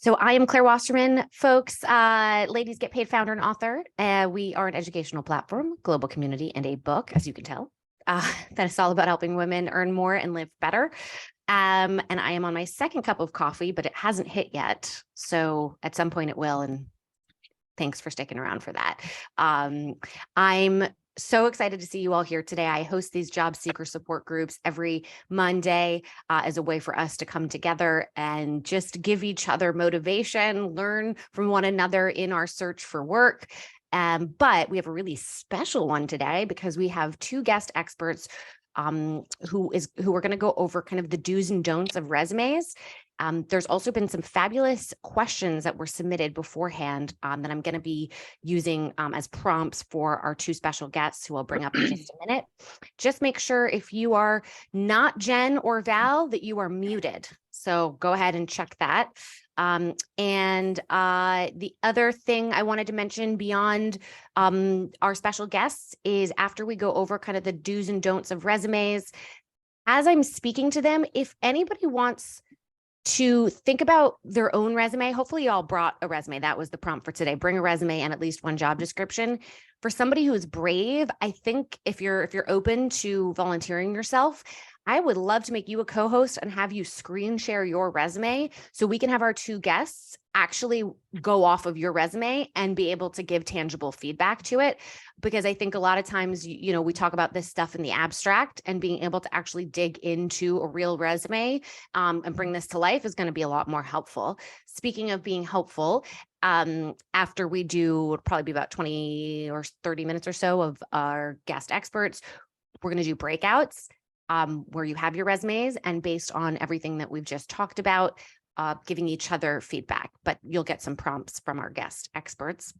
So I am Claire Wasserman, folks. Ladies Get Paid founder and author. We are an educational platform, global community, and a book, as you can tell. That is all about helping women earn more and live better. And I am on my second cup of coffee, but it hasn't hit yet. So at some point it will. And thanks for sticking around for that. I'm so excited to see you all here today. I host these job seeker support groups every Monday as a way for us to come together and just give each other motivation, learn from one another in our search for work. But we have a really special one today because we have two guest experts who are going to go over kind of the do's and don'ts of resumes. There's also been some fabulous questions that were submitted beforehand that I'm going to be using as prompts for our two special guests who I'll bring up in just a minute. Just make sure if you are not Jen or Val that you are muted. So go ahead and check that. The other thing I wanted to mention beyond our special guests is after we go over kind of the do's and don'ts of resumes, as I'm speaking to them, if anybody wants to think about their own resume, hopefully you all brought a resume. That was the prompt for today. Bring a resume and at least one job description. For somebody who is brave, I think if you're open to volunteering yourself, I would love to make you a co-host and have you screen share your resume so we can have our two guests actually go off of your resume and be able to give tangible feedback to it. Because I think a lot of times, we talk about this stuff in the abstract, and being able to actually dig into a real resume and bring this to life is going to be a lot more helpful. Speaking of being helpful, after we do, it'll probably be about 20 or 30 minutes or so of our guest experts, we're going to do breakouts where you have your resumes, and based on everything that we've just talked about, giving each other feedback, but you'll get some prompts from our guest experts.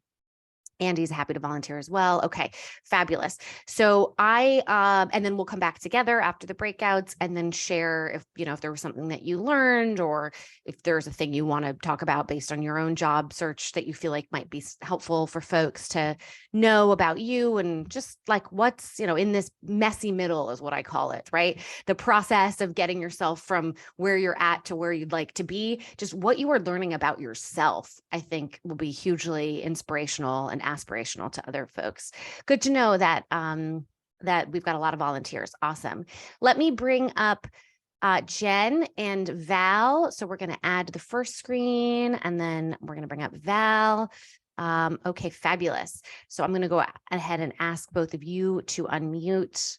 Andy's happy to volunteer as well. Okay, fabulous. So and then we'll come back together after the breakouts and then share if there was something that you learned, or if there's a thing you want to talk about based on your own job search that you feel like might be helpful for folks to know about you, and just like what's, in this messy middle is what I call it, right? The process of getting yourself from where you're at to where you'd like to be, just what you are learning about yourself, I think will be hugely inspirational and aspirational to other folks. Good to know that that we've got a lot of volunteers. Awesome. Let me bring up Jen and Val. So we're going to add the first screen, and then we're going to bring up Val. Okay, fabulous. So I'm going to go ahead and ask both of you to unmute.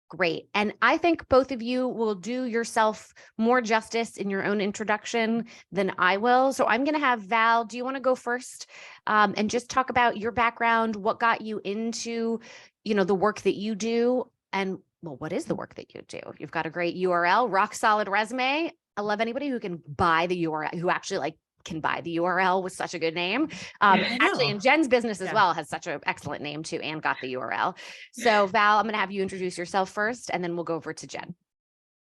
Great. And I think both of you will do yourself more justice in your own introduction than I will. So I'm going to have Val, do you want to go first and just talk about your background, what got you into, the work that you do, and what is the work that you do? You've got a great URL, rock solid resume. I love anybody who can buy the URL, who actually can buy the URL with such a good name. Actually, in Jen's business as well has such an excellent name too, and got the URL. So Val, I'm going to have you introduce yourself first, and then we'll go over to Jen.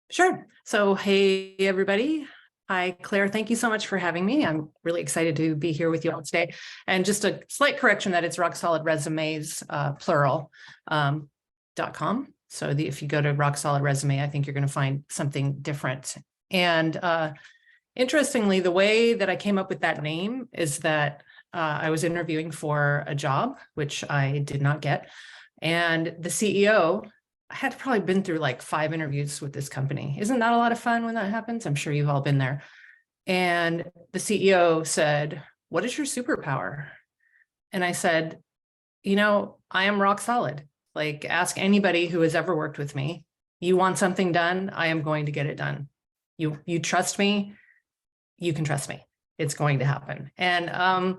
Sure. So, hey, everybody. Hi, Claire. Thank you so much for having me. I'm really excited to be here with you all today. And just a slight correction that it's Rock Solid Resumes, plural, .com. So if you go to Rock Solid Resume, I think you're going to find something different. And interestingly, the way that I came up with that name is that I was interviewing for a job, which I did not get. And the CEO, I had probably been through like 5 interviews with this company. Isn't that a lot of fun when that happens? I'm sure you've all been there. And the CEO said, "What is your superpower?" And I said, I am rock solid. Like, ask anybody who has ever worked with me. You want something done, I am going to get it done. You trust me. You can trust me. It's going to happen. And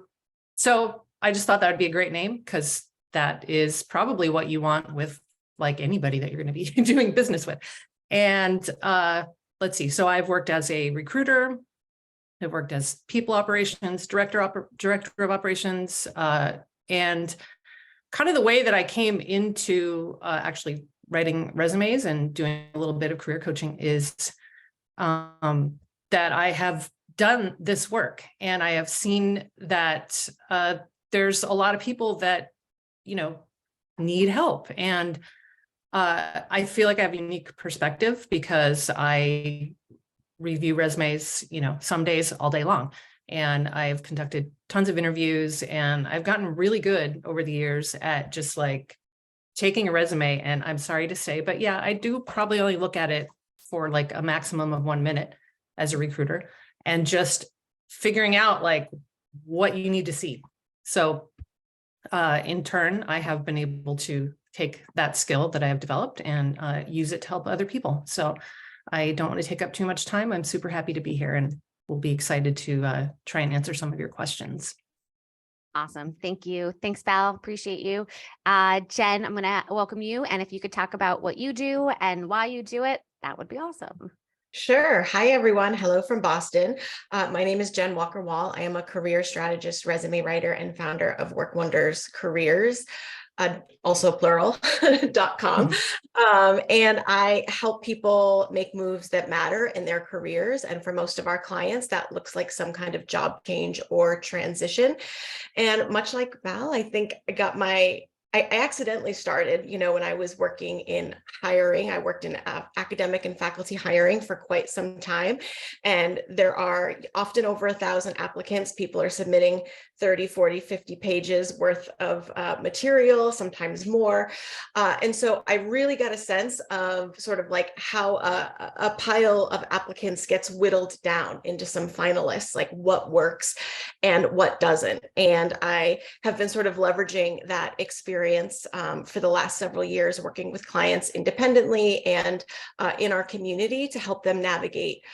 so I just thought that would be a great name, because that is probably what you want with like anybody that you're going to be doing business with. And let's see. So I've worked as a recruiter. I've worked as people operations, director of operations. And kind of the way that I came into actually writing resumes and doing a little bit of career coaching is that I have done this work, and I have seen that there's a lot of people that, need help. And I feel like I have a unique perspective because I review resumes, some days all day long. And I've conducted tons of interviews, and I've gotten really good over the years at just like taking a resume. And I'm sorry to say, but yeah, I do probably only look at it for like a maximum of 1 minute as a recruiter, and just figuring out like what you need to see. So in turn, I have been able to take that skill that I have developed and use it to help other people. So I don't want to take up too much time. I'm super happy to be here, and we'll be excited to try and answer some of your questions. Awesome. Thank you. Thanks, Val. Appreciate you. Jen, I'm going to welcome you. And if you could talk about what you do and why you do it, that would be awesome. Sure. Hi, everyone. Hello from Boston. My name is Jen Walker-Wall. I am a career strategist, resume writer, and founder of Work Wonders Careers, also plural.com. And I help people make moves that matter in their careers. And for most of our clients, that looks like some kind of job change or transition. And much like Val, I think I accidentally started, when I was working in hiring. I worked in academic and faculty hiring for quite some time. And there are often over 1,000 applicants. People are submitting 30, 40, 50 pages worth of material, sometimes more. And so I really got a sense of sort of like how a pile of applicants gets whittled down into some finalists, like what works and what doesn't. And I have been sort of leveraging that experience for the last several years, working with clients independently and in our community to help them navigate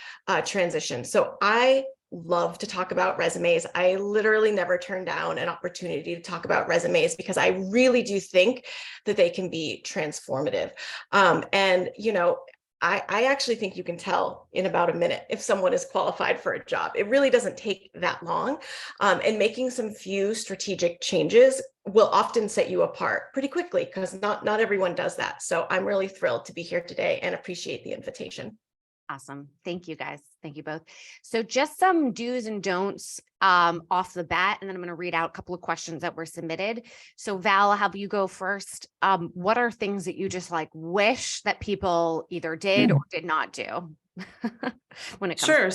transition. So I love to talk about resumes. I literally never turn down an opportunity to talk about resumes because I really do think that they can be transformative. I actually think you can tell in about a minute if someone is qualified for a job. It really doesn't take that long. And making some few strategic changes will often set you apart pretty quickly, because not everyone does that. So I'm really thrilled to be here today and appreciate the invitation. Awesome. Thank you, guys. Thank you both. So just some do's and don'ts off the bat, and then I'm going to read out a couple of questions that were submitted. So Val, I'll have you go first. What are things that you just like wish that people either did or did not do when it comes? Sure.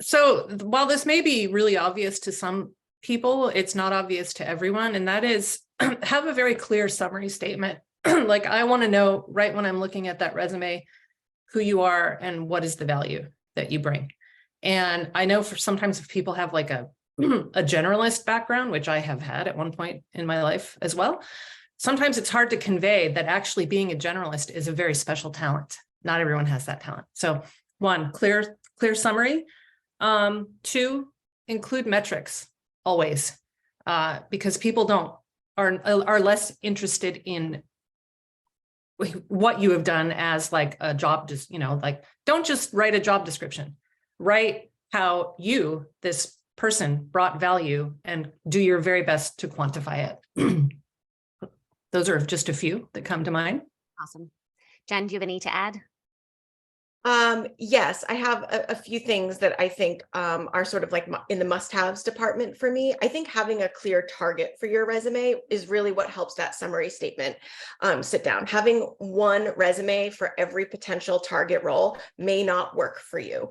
So while this may be really obvious to some people, it's not obvious to everyone. And that is have a very clear summary statement. Like, I want to know right when I'm looking at that resume who you are and what is the value that you bring. And I know sometimes if people have like a generalist background, which I have had at one point in my life as well, sometimes it's hard to convey that actually being a generalist is a very special talent. Not everyone has that talent. So 1, clear summary. 2, include metrics always, because people are less interested in what you have done as like a job, just, like, don't just write a job description, write how you, this person, brought value, and do your very best to quantify it. Those are just a few that come to mind. Awesome. Jen, do you have any to add? Yes, I have a few things that I think are sort of like in the must-haves department for me. I think having a clear target for your resume is really what helps that summary statement sit down. Having one resume for every potential target role may not work for you.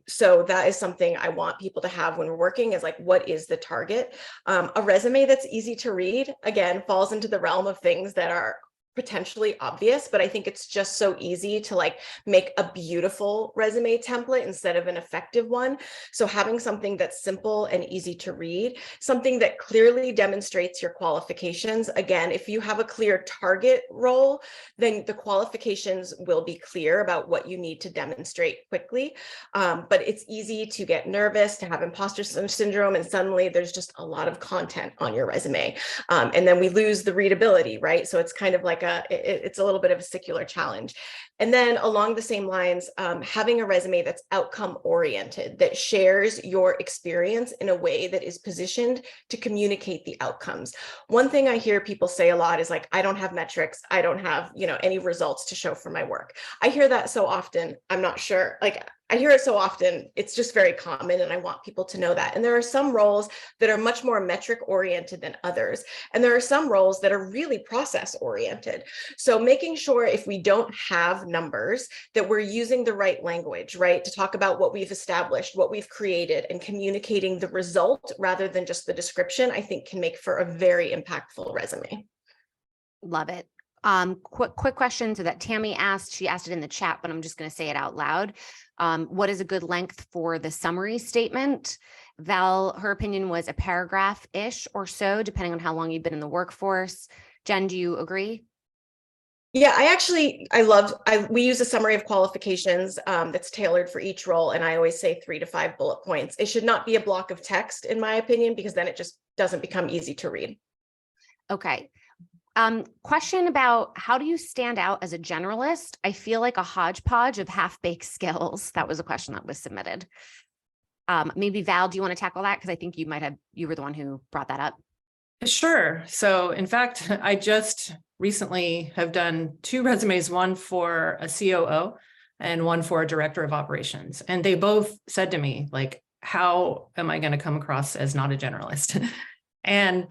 So that is something I want people to have when we're working, is like, what is the target? A resume that's easy to read, again, falls into the realm of things that are potentially obvious, but I think it's just so easy to like make a beautiful resume template instead of an effective one. So having something that's simple and easy to read, something that clearly demonstrates your qualifications. Again, if you have a clear target role, then the qualifications will be clear about what you need to demonstrate quickly. But it's easy to get nervous, to have imposter syndrome, and suddenly there's just a lot of content on your resume. And then we lose the readability, right? So it's kind of like it's a little bit of a secular challenge. And then along the same lines, having a resume that's outcome oriented, that shares your experience in a way that is positioned to communicate the outcomes. One thing I hear people say a lot is like, I don't have metrics. I don't have, any results to show for my work. I hear that so often. I'm not sure. Like, I hear it so often, it's just very common, and I want people to know that. And there are some roles that are much more metric oriented than others. And there are some roles that are really process oriented. So making sure if we don't have numbers, that we're using the right language, right? To talk about what we've established, what we've created, and communicating the result rather than just the description, I think can make for a very impactful resume. Love it. Quick question. So that Tammy asked, she asked it in the chat, but I'm just going to say it out loud. What is a good length for the summary statement? Val, her opinion was a paragraph-ish or so, depending on how long you've been in the workforce. Jen, do you agree? Yeah, we use a summary of qualifications that's tailored for each role. And I always say 3 to 5 bullet points. It should not be a block of text, in my opinion, because then it just doesn't become easy to read. Okay. Question about how do you stand out as a generalist? I feel like a hodgepodge of half-baked skills. That was a question that was submitted. Maybe Val, do you want to tackle that? Because I think you were the one who brought that up. Sure. So in fact, I just recently have done 2 resumes, one for a COO and one for a director of operations. And they both said to me, like, how am I going to come across as not a generalist? And,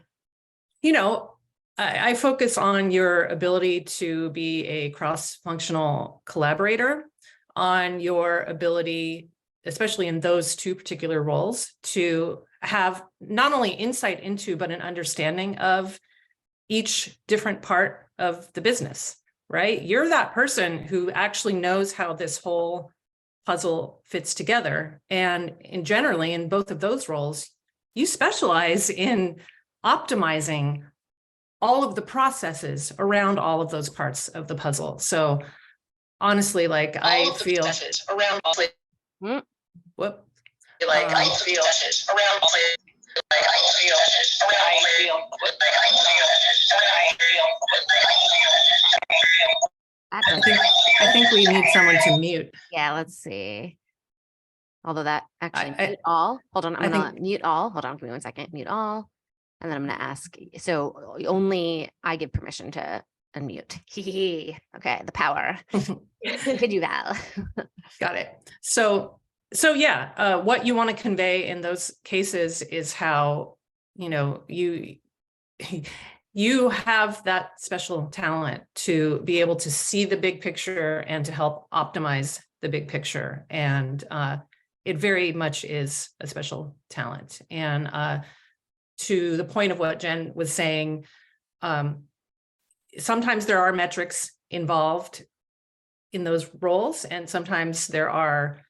I focus on your ability to be a cross-functional collaborator, on your ability, especially in those 2 particular roles, to have not only insight into, but an understanding of each different part of the business, right? You're that person who actually knows how this whole puzzle fits together. And generally, in both of those roles, you specialize in optimizing all of the processes around all of those parts of the puzzle. So honestly, like I feel around whoop. Like I feel around I think we need someone to mute. Yeah, let's see. Although that actually mute all. Hold on, I'm gonna mute all. Hold on, give me 1 second. Mute all. And then I'm going to ask, so only I give permission to unmute. Okay, the power. Continue, Val. Got it. So yeah, what you want to convey in those cases is how, you have that special talent to be able to see the big picture and to help optimize the big picture. And it very much is a special talent. And to the point of what Jen was saying, sometimes there are metrics involved in those roles, and sometimes there are,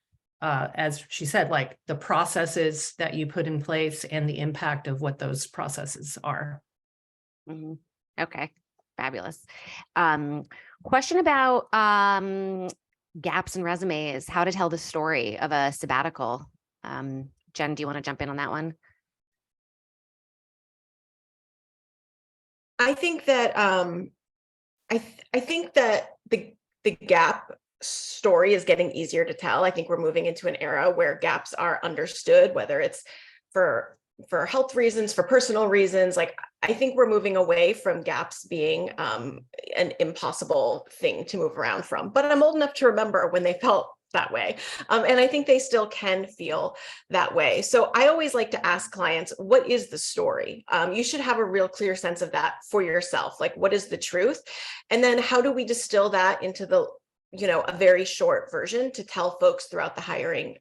as she said, like the processes that you put in place and the impact of what those processes are. Mm-hmm. Okay, fabulous. Question about gaps in resumes, how to tell the story of a sabbatical. Jen, do you want to jump in on that one? I think that I think that the gap story is getting easier to tell. I think we're moving into an era where gaps are understood, whether it's for health reasons, for personal reasons. Like, I think we're moving away from gaps being an impossible thing to move around from. But I'm old enough to remember when they felt that way. And I think they still can feel that way. So I always like to ask clients, what is the story? You should have a real clear sense of that for yourself. Like, what is the truth? And then how do we distill that into a very short version to tell folks throughout the hiring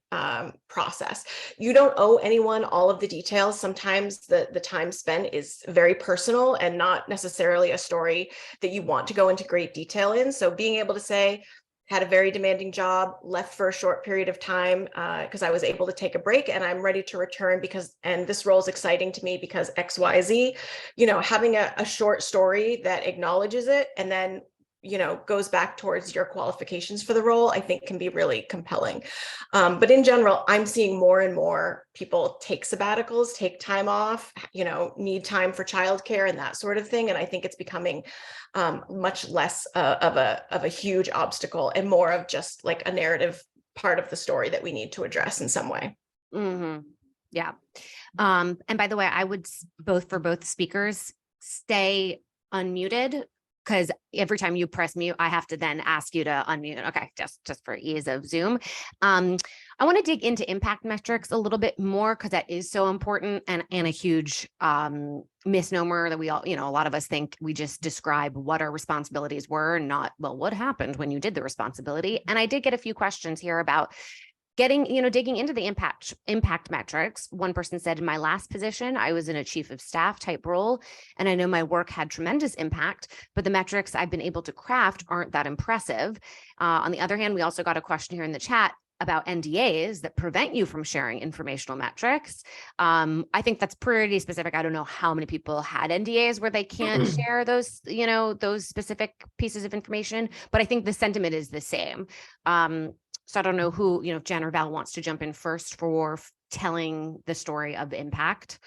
process? You don't owe anyone all of the details. Sometimes the time spent is very personal and not necessarily a story that you want to go into great detail in. So being able to say, had a very demanding job, left for a short period of time because I was able to take a break, and I'm ready to return and this role is exciting to me because XYZ, having a short story that acknowledges it and then goes back towards your qualifications for the role, I think can be really compelling. But in general, I'm seeing more and more people take sabbaticals, take time off, need time for childcare and that sort of thing. And I think it's becoming much less of a huge obstacle and more of just like a narrative part of the story that we need to address in some way. Mm-hmm. Yeah. And by the way, I would both speakers stay unmuted because every time you press mute, I have to then ask you to unmute. Okay, just for ease of Zoom. I want to dig into impact metrics a little bit more because that is so important and a huge misnomer that we all, a lot of us think we just describe what our responsibilities were and not, well, what happened when you did the responsibility. And I did get a few questions here about getting, digging into the impact metrics. One person said, in my last position, I was in a chief of staff type role, and I know my work had tremendous impact, but the metrics I've been able to craft aren't that impressive. On the other hand, we also got a question here in the chat about NDAs that prevent you from sharing informational metrics. I think that's pretty specific. I don't know how many people had NDAs where they can't share those, those specific pieces of information, but I think the sentiment is the same. So I don't know who, Jen or Val wants to jump in first for telling the story of impact.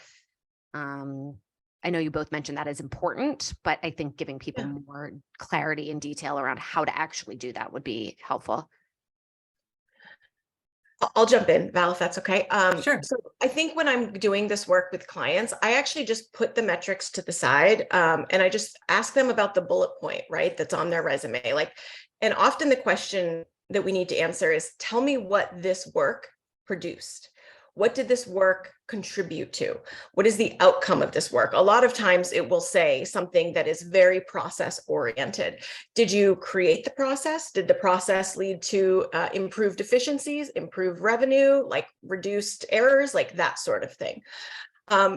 I know you both mentioned that is important, but I think giving people more clarity and detail around how to actually do that would be helpful. I'll jump in, Val, if that's okay. Sure. So I think when I'm doing this work with clients, I actually just put the metrics to the side, and I just ask them about the bullet point, right, that's on their resume. And often the question that we need to answer is, tell me what this work produced. What did this work contribute to? What is the outcome of this work? A lot of times it will say something that is very process oriented. Did you create the process? Did the process lead to improved efficiencies, improved revenue, like reduced errors, like that sort of thing?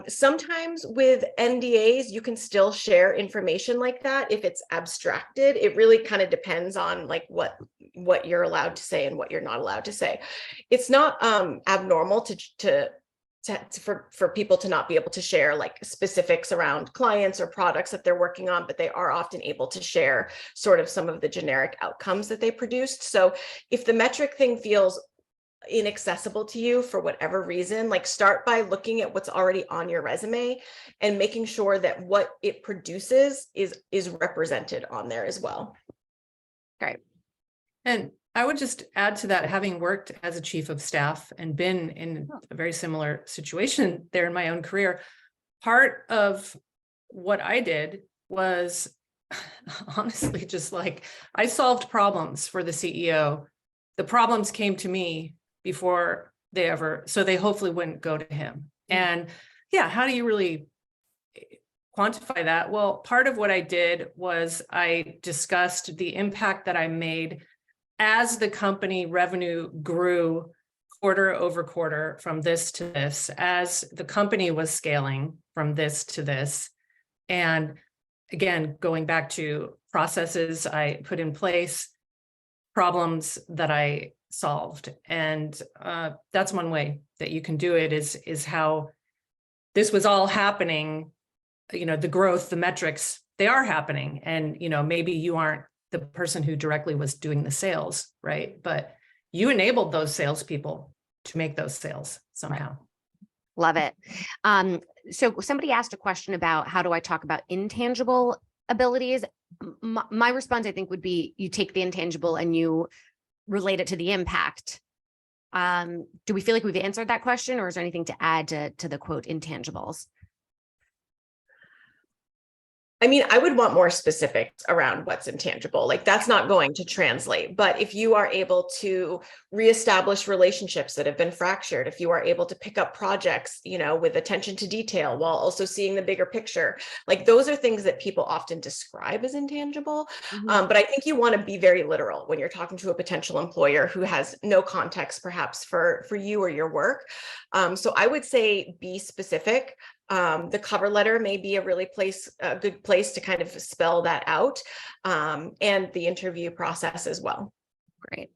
Sometimes with NDAs, you can still share information like that if it's abstracted. It really kind of depends on like what you're allowed to say and what you're not allowed to say. It's not abnormal for people to not be able to share like specifics around clients or products that they're working on, but they are often able to share sort of some of the generic outcomes that they produced. So if the metric thing feels inaccessible to you for whatever reason, like start by looking at what's already on your resume and making sure that what it produces is represented on there as well. Great. And I would just add to that, having worked as a chief of staff and been in a very similar situation there in my own career, part of what I did was honestly just like I solved problems for the CEO. The problems came to me before so they hopefully wouldn't go to him. And how do you really quantify that? Well, part of what I did was I discussed the impact that I made as the company revenue grew quarter over quarter from this to this, as the company was scaling from this to this. And again, going back to processes I put in place, problems that I solved. And that's one way that you can do it is how this was all happening, the growth, the metrics, they are happening. And, maybe you aren't the person who directly was doing the sales, right? But you enabled those salespeople to make those sales somehow. Love it. So somebody asked a question about how do I talk about intangible abilities? My response, I think, would be you take the intangible and you relate it to the impact. Do we feel like we've answered that question, or is there anything to add to the quote intangibles? I mean, I would want more specifics around what's intangible. Like that's not going to translate. But if you are able to reestablish relationships that have been fractured, if you are able to pick up projects, with attention to detail while also seeing the bigger picture, like those are things that people often describe as intangible. But I think you want to be very literal when you're talking to a potential employer who has no context perhaps for you or your work. So I would say be specific. The cover letter may be a good place to kind of spell that out, and the interview process as well. Great.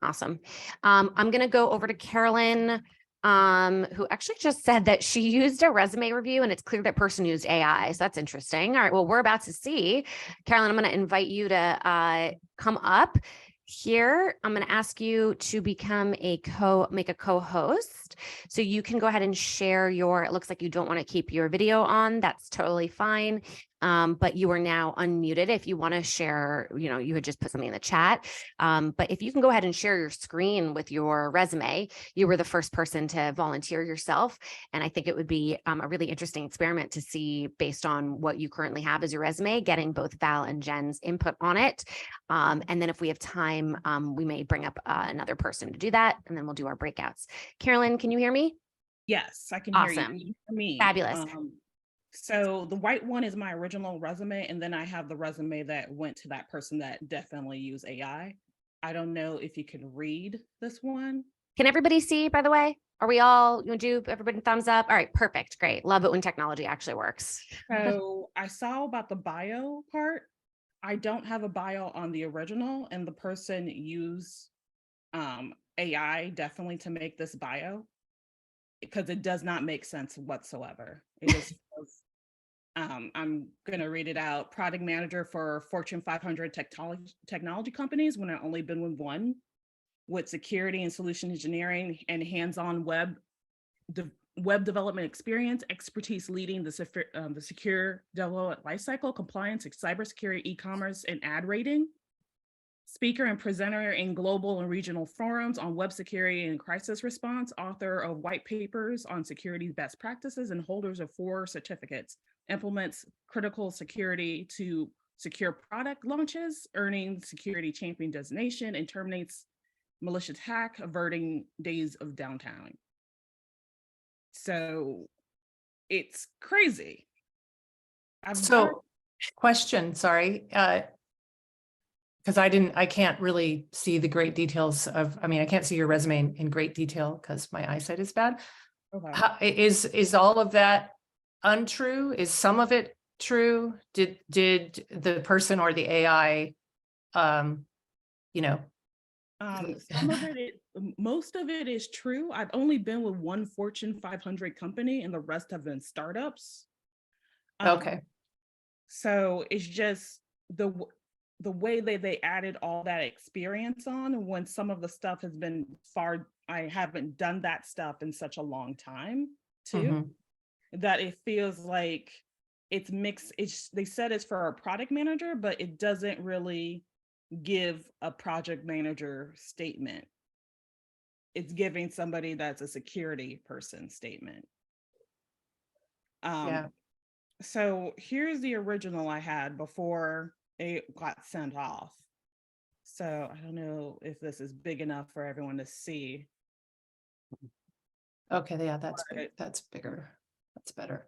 Awesome. I'm going to go over to Carolyn, who actually just said that she used a resume review and it's clear that person used AI. So that's interesting. All right. Well, we're about to see. Carolyn, I'm going to invite you to come up here. I'm going to ask you to become make a co-host. So you can go ahead and share it looks like you don't want to keep your video on. That's totally fine. but you are now unmuted. If you want to share, you had just put something in the chat. But if you can go ahead and share your screen with your resume, you were the first person to volunteer yourself. And I think it would be a really interesting experiment to see, based on what you currently have as your resume, getting both Val and Jen's input on it. And then if we have time, we may bring up another person to do that, and then we'll do our breakouts. Carolyn, can you hear me? Yes, I can hear you. Awesome. Can you hear me? Fabulous. So the white one is my original resume, and then I have the resume that went to that person that definitely used AI. I don't know if you can read this one. Can everybody see, by the way? Are we all, you want to do everybody thumbs up? All right, perfect. Great. Love it when technology actually works. So I saw about the bio part. I don't have a bio on the original, and the person used AI definitely to make this bio, because it does not make sense whatsoever. It just feels, I'm going to read it out. Product manager for Fortune 500 technology companies, when I've only been with one, with security and solution engineering and hands-on web development experience, expertise leading the secure development lifecycle, compliance, cybersecurity, e-commerce, and ad rating. Speaker and presenter in global and regional forums on web security and crisis response, author of white papers on security best practices, and holders of 4 certificates, implements critical security to secure product launches, earning security champion designation, and terminates malicious hack, averting days of downtime. So it's crazy. Question, sorry. Because I can't really see the great details of, I can't see your resume in great detail because my eyesight is bad. Okay. Is all of that untrue? Is some of it true? Did the person or the AI, Some of it, most of it is true. I've only been with one Fortune 500 company, and the rest have been startups. Okay. So it's just the way that they added all that experience on, when some of the stuff has been I haven't done that stuff in such a long time too, that it feels like it's mixed. They said it's for a product manager, but it doesn't really give a project manager statement. It's giving somebody that's a security person statement. Yeah. So here's the original I had before it got sent off. So I don't know if this is big enough for everyone to see. Okay, yeah, that's bigger. That's better.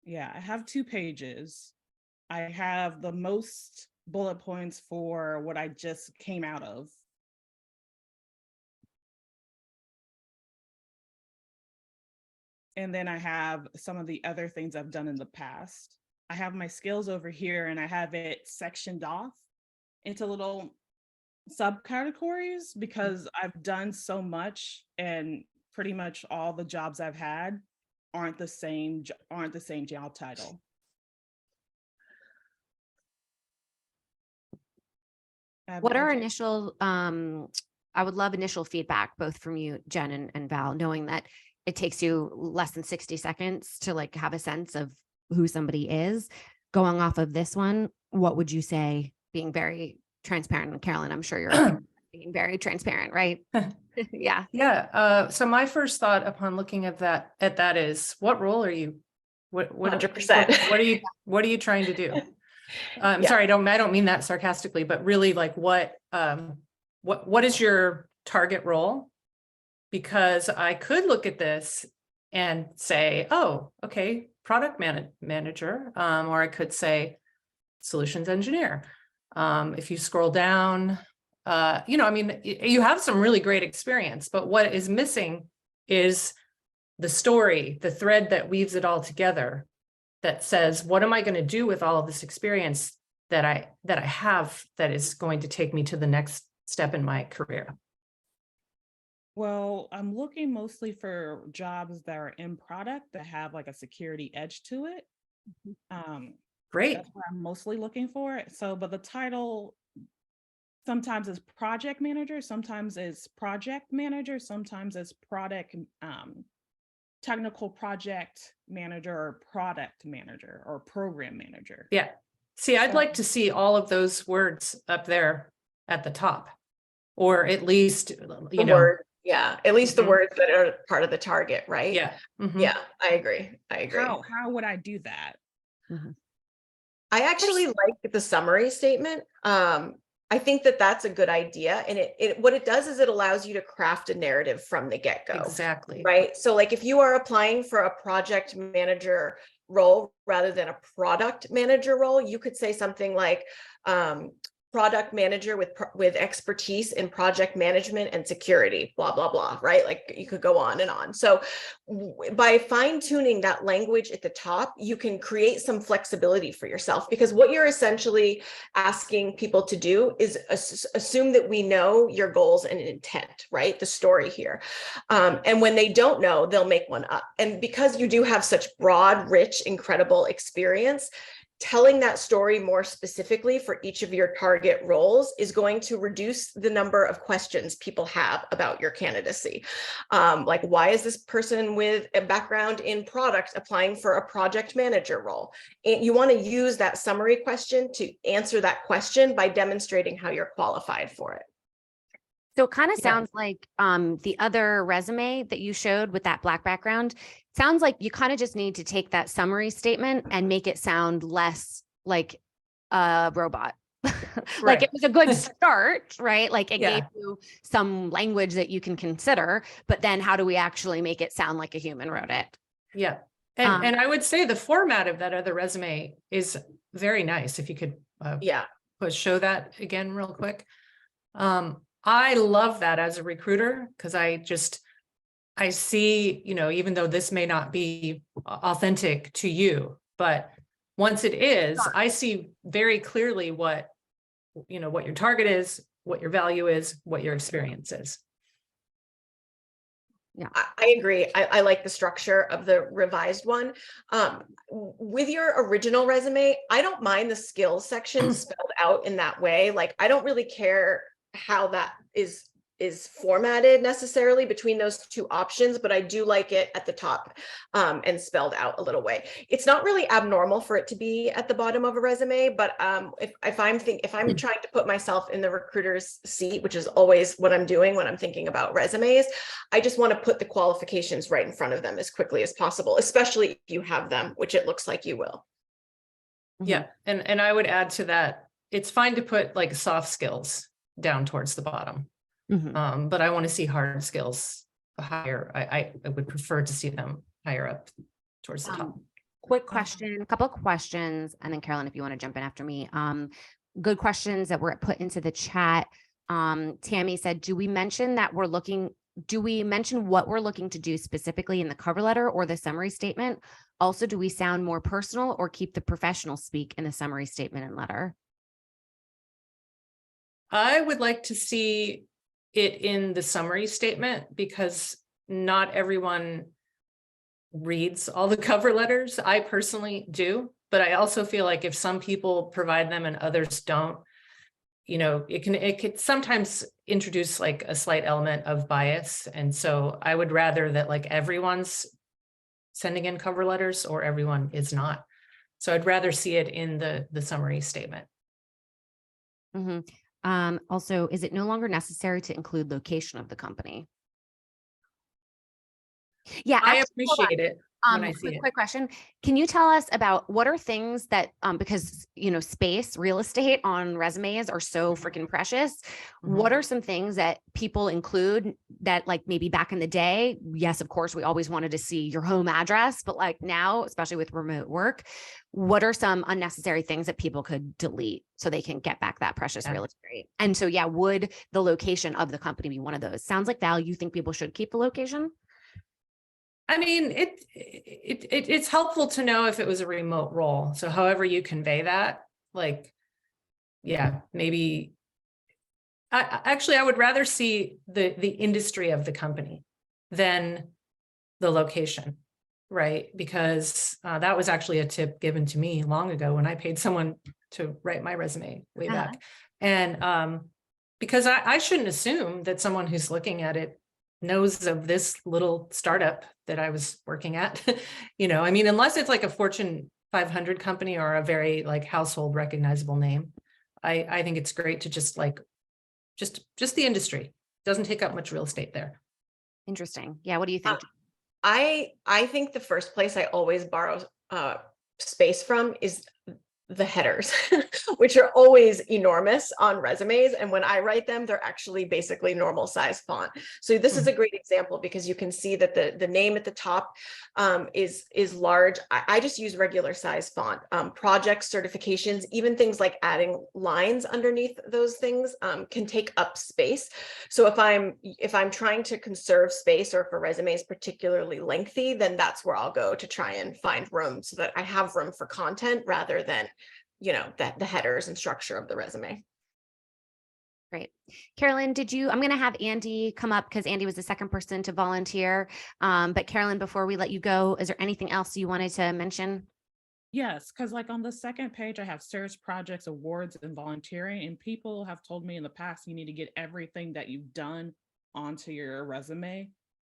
Yeah, I have 2 pages. I have the most bullet points for what I just came out of. And then I have some of the other things I've done in the past. I have my skills over here, and I have it sectioned off into little subcategories, because I've done so much, and pretty much all the jobs I've had aren't the same job title. What are initial, I would love initial feedback, both from you, Jen and Val, knowing that it takes you less than 60 seconds to have a sense of who somebody is. Going off of this one, what would you say, being very transparent? And Carolyn, I'm sure you're being very transparent, right? Yeah. Yeah. So my first thought upon looking at that is, what role are you? What 100%. What are you trying to do? I'm Yeah. sorry, I don't mean that sarcastically, but really, like, what is your target role? Because I could look at this and say, oh, okay, product manager, or I could say solutions engineer. If you scroll down, you have some really great experience, but what is missing is the story, the thread that weaves it all together, that says, what am I going to do with all of this experience that I have that is going to take me to the next step in my career? Well, I'm looking mostly for jobs that are in product that have like a security edge to it. Great. That's what I'm mostly looking for. So, but the title sometimes is project manager, sometimes it's project manager, sometimes it's product technical project manager or product manager or program manager. Yeah. See, I'd So- like to see all of those words up there at the top, or at least, you know, Word, yeah, at least the Mhm. words that are part of the target, right? yeah. Mhm. Yeah, I agree. How would I do that? I actually like the summary statement. I think that that's a good idea. And what it does is it allows you to craft a narrative from the get-go. Exactly. Right. So like if you are applying for a project manager role rather than a product manager role, you could say something like, product manager with expertise in project management and security, blah, blah, blah, right? Like you could go on and on. So by fine tuning that language at the top, you can create some flexibility for yourself, because what you're essentially asking people to do is assume that we know your goals and intent, right? The story here. And when they don't know, they'll make one up. And because you do have such broad, rich, incredible experience, telling that story more specifically for each of your target roles is going to reduce the number of questions people have about your candidacy. Like, why is this person with a background in product applying for a project manager role? And you want to use that summary question to answer that question by demonstrating how you're qualified for it. So it kind of Yeah. sounds like the other resume that you showed with that black background. Sounds like you kind of just need to take that summary statement and make it sound less like a robot. Like Right. it was a good start, right? Like it Yeah. gave you some language that you can consider, but then how do we actually make it sound like a human wrote it? Yeah. And I would say the format of that other resume is very nice. If you could Yeah. show that again real quick. I love that as a recruiter, because I see, you know, even though this may not be authentic to you, but once it is, I see very clearly what, you know, what your target is, what your value is, what your experience is. Yeah. I agree. I like the structure of the revised one. With your original resume, I don't mind the skills section spelled out in that way. Like, I don't really care how that is formatted necessarily between those two options, but I do like it at the top and spelled out a little way. It's not really abnormal for it to be at the bottom of a resume, but if I'm trying to put myself in the recruiter's seat, which is always what I'm doing when I'm thinking about resumes, I just want to put the qualifications right in front of them as quickly as possible, especially if you have them, which it looks like you will. Yeah. And I would add to that, it's fine to put like soft skills down towards the bottom. But I want to see hard skills higher. I would prefer to see them higher up towards the top. Quick question, a couple of questions, and then Carolyn, if you want to jump in after me. Good questions that were put into the chat. Tammy said, do we mention what we're looking to do specifically in the cover letter or the summary statement? Also, do we sound more personal or keep the professional speak in the summary statement and letter? I would like to see it in the summary statement, because not everyone reads all the cover letters. I personally do, but I also feel like if some people provide them and others don't, you know, it could sometimes introduce like a slight element of bias. And so I would rather that like everyone's sending in cover letters or everyone is not. So I'd rather see it in the summary statement. Also, is it no longer necessary to include location of the company? Yeah, I actually, hold on. appreciate it when I see it. Quick question. Can you tell us about what are things that, because, you know, space, real estate on resumes are so freaking precious. What are some things that people include that, like, maybe back in the day, yes, of course, we always wanted to see your home address, but like now, especially with remote work, what are some unnecessary things that people could delete so they can get back that precious real estate? And so, yeah, would the location of the company be one of those? Sounds like, Val, you think people should keep the location? I mean, it's helpful to know if it was a remote role. So however you convey that, like, yeah, maybe. I would rather see the industry of the company than the location, right? Because that was actually a tip given to me long ago when I paid someone to write my resume way back. And because I shouldn't assume that someone who's looking at it knows of this little startup that I was working at. I mean, unless it's like a Fortune 500 company or a very like household recognizable name, I think it's great to just like, just the industry. Doesn't take up much real estate there. Interesting. Yeah. What do you think? I think the first place I always borrow space from is the headers, which are always enormous on resumes. And when I write them, they're actually basically normal size font. So this is a great example because you can see that the name at the top is large. I just use regular size font. Projects, certifications, even things like adding lines underneath those things can take up space. So if I'm trying to conserve space, or if a resume is particularly lengthy, then that's where I'll go to try and find room so that I have room for content rather than the headers and structure of the resume. Great. Carolyn, I'm going to have Andy come up because Andy was the second person to volunteer. But Carolyn, before we let you go, is there anything else you wanted to mention? Yes, because like on the second page, I have search, projects, awards, and volunteering. And people have told me in the past, you need to get everything that you've done onto your resume.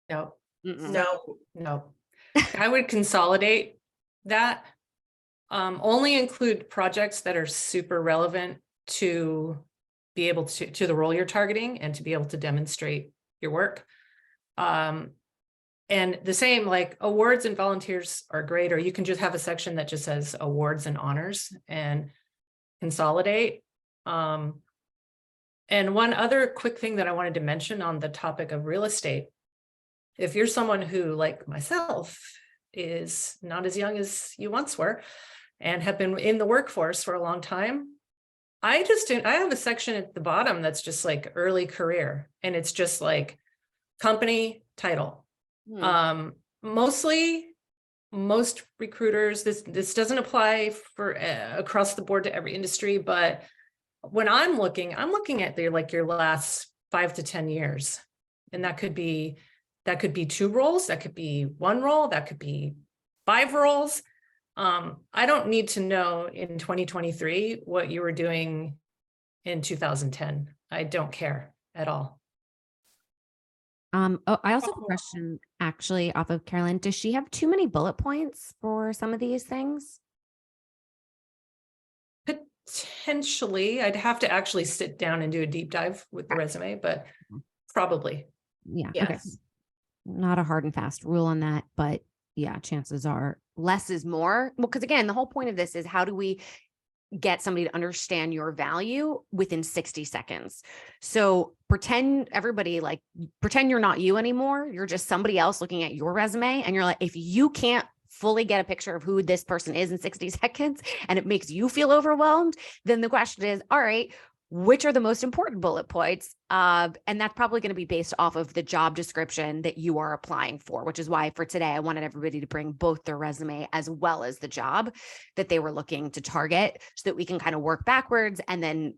No. No. I would consolidate that. Only include projects that are super relevant to be able to the role you're targeting and to be able to demonstrate your work. And the same, like awards and volunteers are great, or you can just have a section that just says awards and honors and consolidate. And one other quick thing that I wanted to mention on the topic of real estate, if you're someone who, like myself, is not as young as you once were and have been in the workforce for a long time, I have a section at the bottom that's just like early career, and it's just like company title. Most recruiters, this doesn't apply for across the board to every industry, but when I'm looking at your last 5 to 10 years, and that could be 2 roles, that could be 1 role, that could be 5 roles. I don't need to know in 2023 what you were doing in 2010. I don't care at all. I also have a question actually off of Carolyn. Does she have too many bullet points for some of these things? Potentially. I'd have to actually sit down and do a deep dive with the resume, but probably. Yeah. Yes. Okay. Not a hard and fast rule on that, but yeah, chances are less is more. Well, because again, the whole point of this is how do we get somebody to understand your value within 60 seconds. So pretend you're not you anymore. You're just somebody else looking at your resume. And you're like, if you can't fully get a picture of who this person is in 60 seconds and it makes you feel overwhelmed, then the question is, all right, which are the most important bullet points? And that's probably going to be based off of the job description that you are applying for, which is why for today, I wanted everybody to bring both their resume as well as the job that they were looking to target so that we can kind of work backwards and then,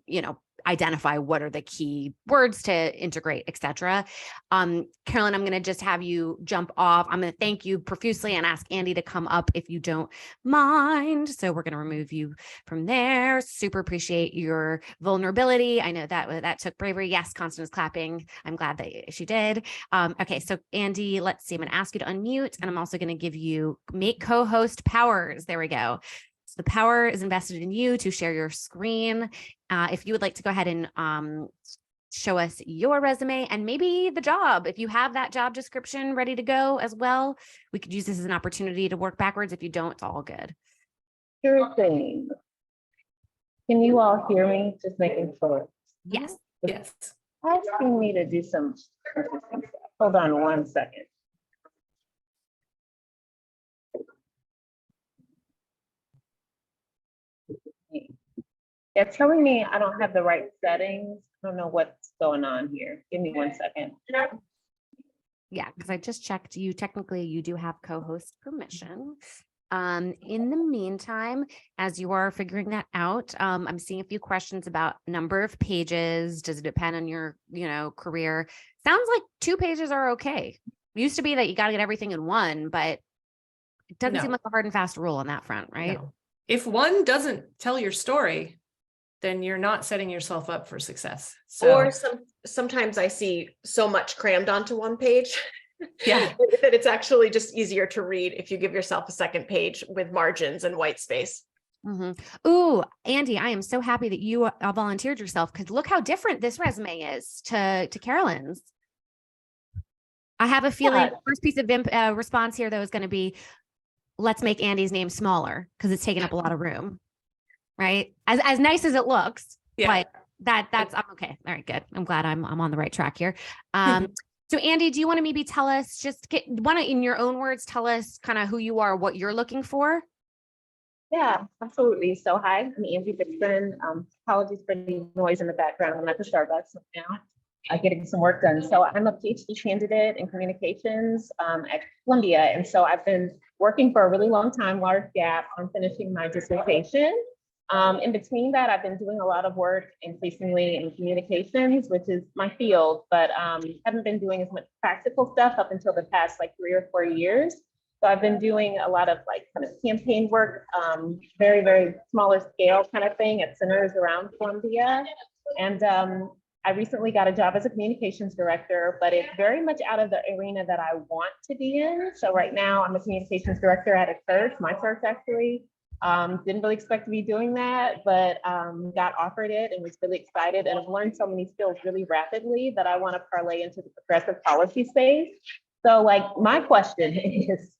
identify what are the key words to integrate, et cetera. Carolyn, I'm going to just have you jump off. I'm going to thank you profusely and ask Andy to come up if you don't mind. So we're going to remove you from there. Super appreciate your vulnerability. I know that took bravery. Yes, Constance clapping. I'm glad that she did. Okay, so Andy, let's see. I'm going to ask you to unmute, and I'm also going to give you make co-host powers. There we go. So the power is invested in you to share your screen. If you would like to go ahead and show us your resume and maybe the job, if you have that job description ready to go as well, we could use this as an opportunity to work backwards. If you don't, it's all good. Sure thing. Can you all hear me? Just making sure. Yes. Yes. Asking me to do some interesting stuff. Hold on 1 second. It's telling me I don't have the right settings. I don't know what's going on here. Give me 1 second. Yeah, because I just checked you. Technically, you do have co-host permission. In the meantime, as you are figuring that out, I'm seeing a few questions about number of pages. Does it depend on your, career? Sounds like 2 pages are okay. It used to be that you got to get everything in 1, but it doesn't seem like a hard and fast rule on that front, right? No. If 1 doesn't tell your story, then you're not setting yourself up for success. Or So sometimes I see so much crammed onto one page. Yeah. That it's actually just easier to read if you give yourself a second page with margins and white space. Ooh, Andy, I am so happy that you volunteered yourself, because look how different this resume is to Carolyn's. I have a feeling the first piece of response here, though, is going to be, let's make Andy's name smaller because it's taking up a lot of room, right? As nice as it looks, Yeah. but that's I'm okay. All right, good. I'm glad I'm on the right track here. So Andy, do you want to maybe tell us, in your own words, tell us kind of who you are, what you're looking for? Yeah, absolutely. So hi, I'm Angie Dixon. Apologies for the noise in the background. I'm at the Starbucks now, getting some work done. So I'm a PhD candidate in communications at Columbia. And so I've been working for a really long time, large gap, on finishing my dissertation. In between that, I've been doing a lot of work increasingly in communications, which is my field, but haven't been doing as much practical stuff up until the past 3 or 4 years. So I've been doing a lot of kind of campaign work, very, very smaller scale kind of thing at centers around Columbia. And I recently got a job as a communications director, but it's very much out of the arena that I want to be in. So right now I'm a communications director at a church, my church actually. Didn't really expect to be doing that, but got offered it and was really excited, and I've learned so many skills really rapidly that I want to parlay into the progressive policy space. So my question is,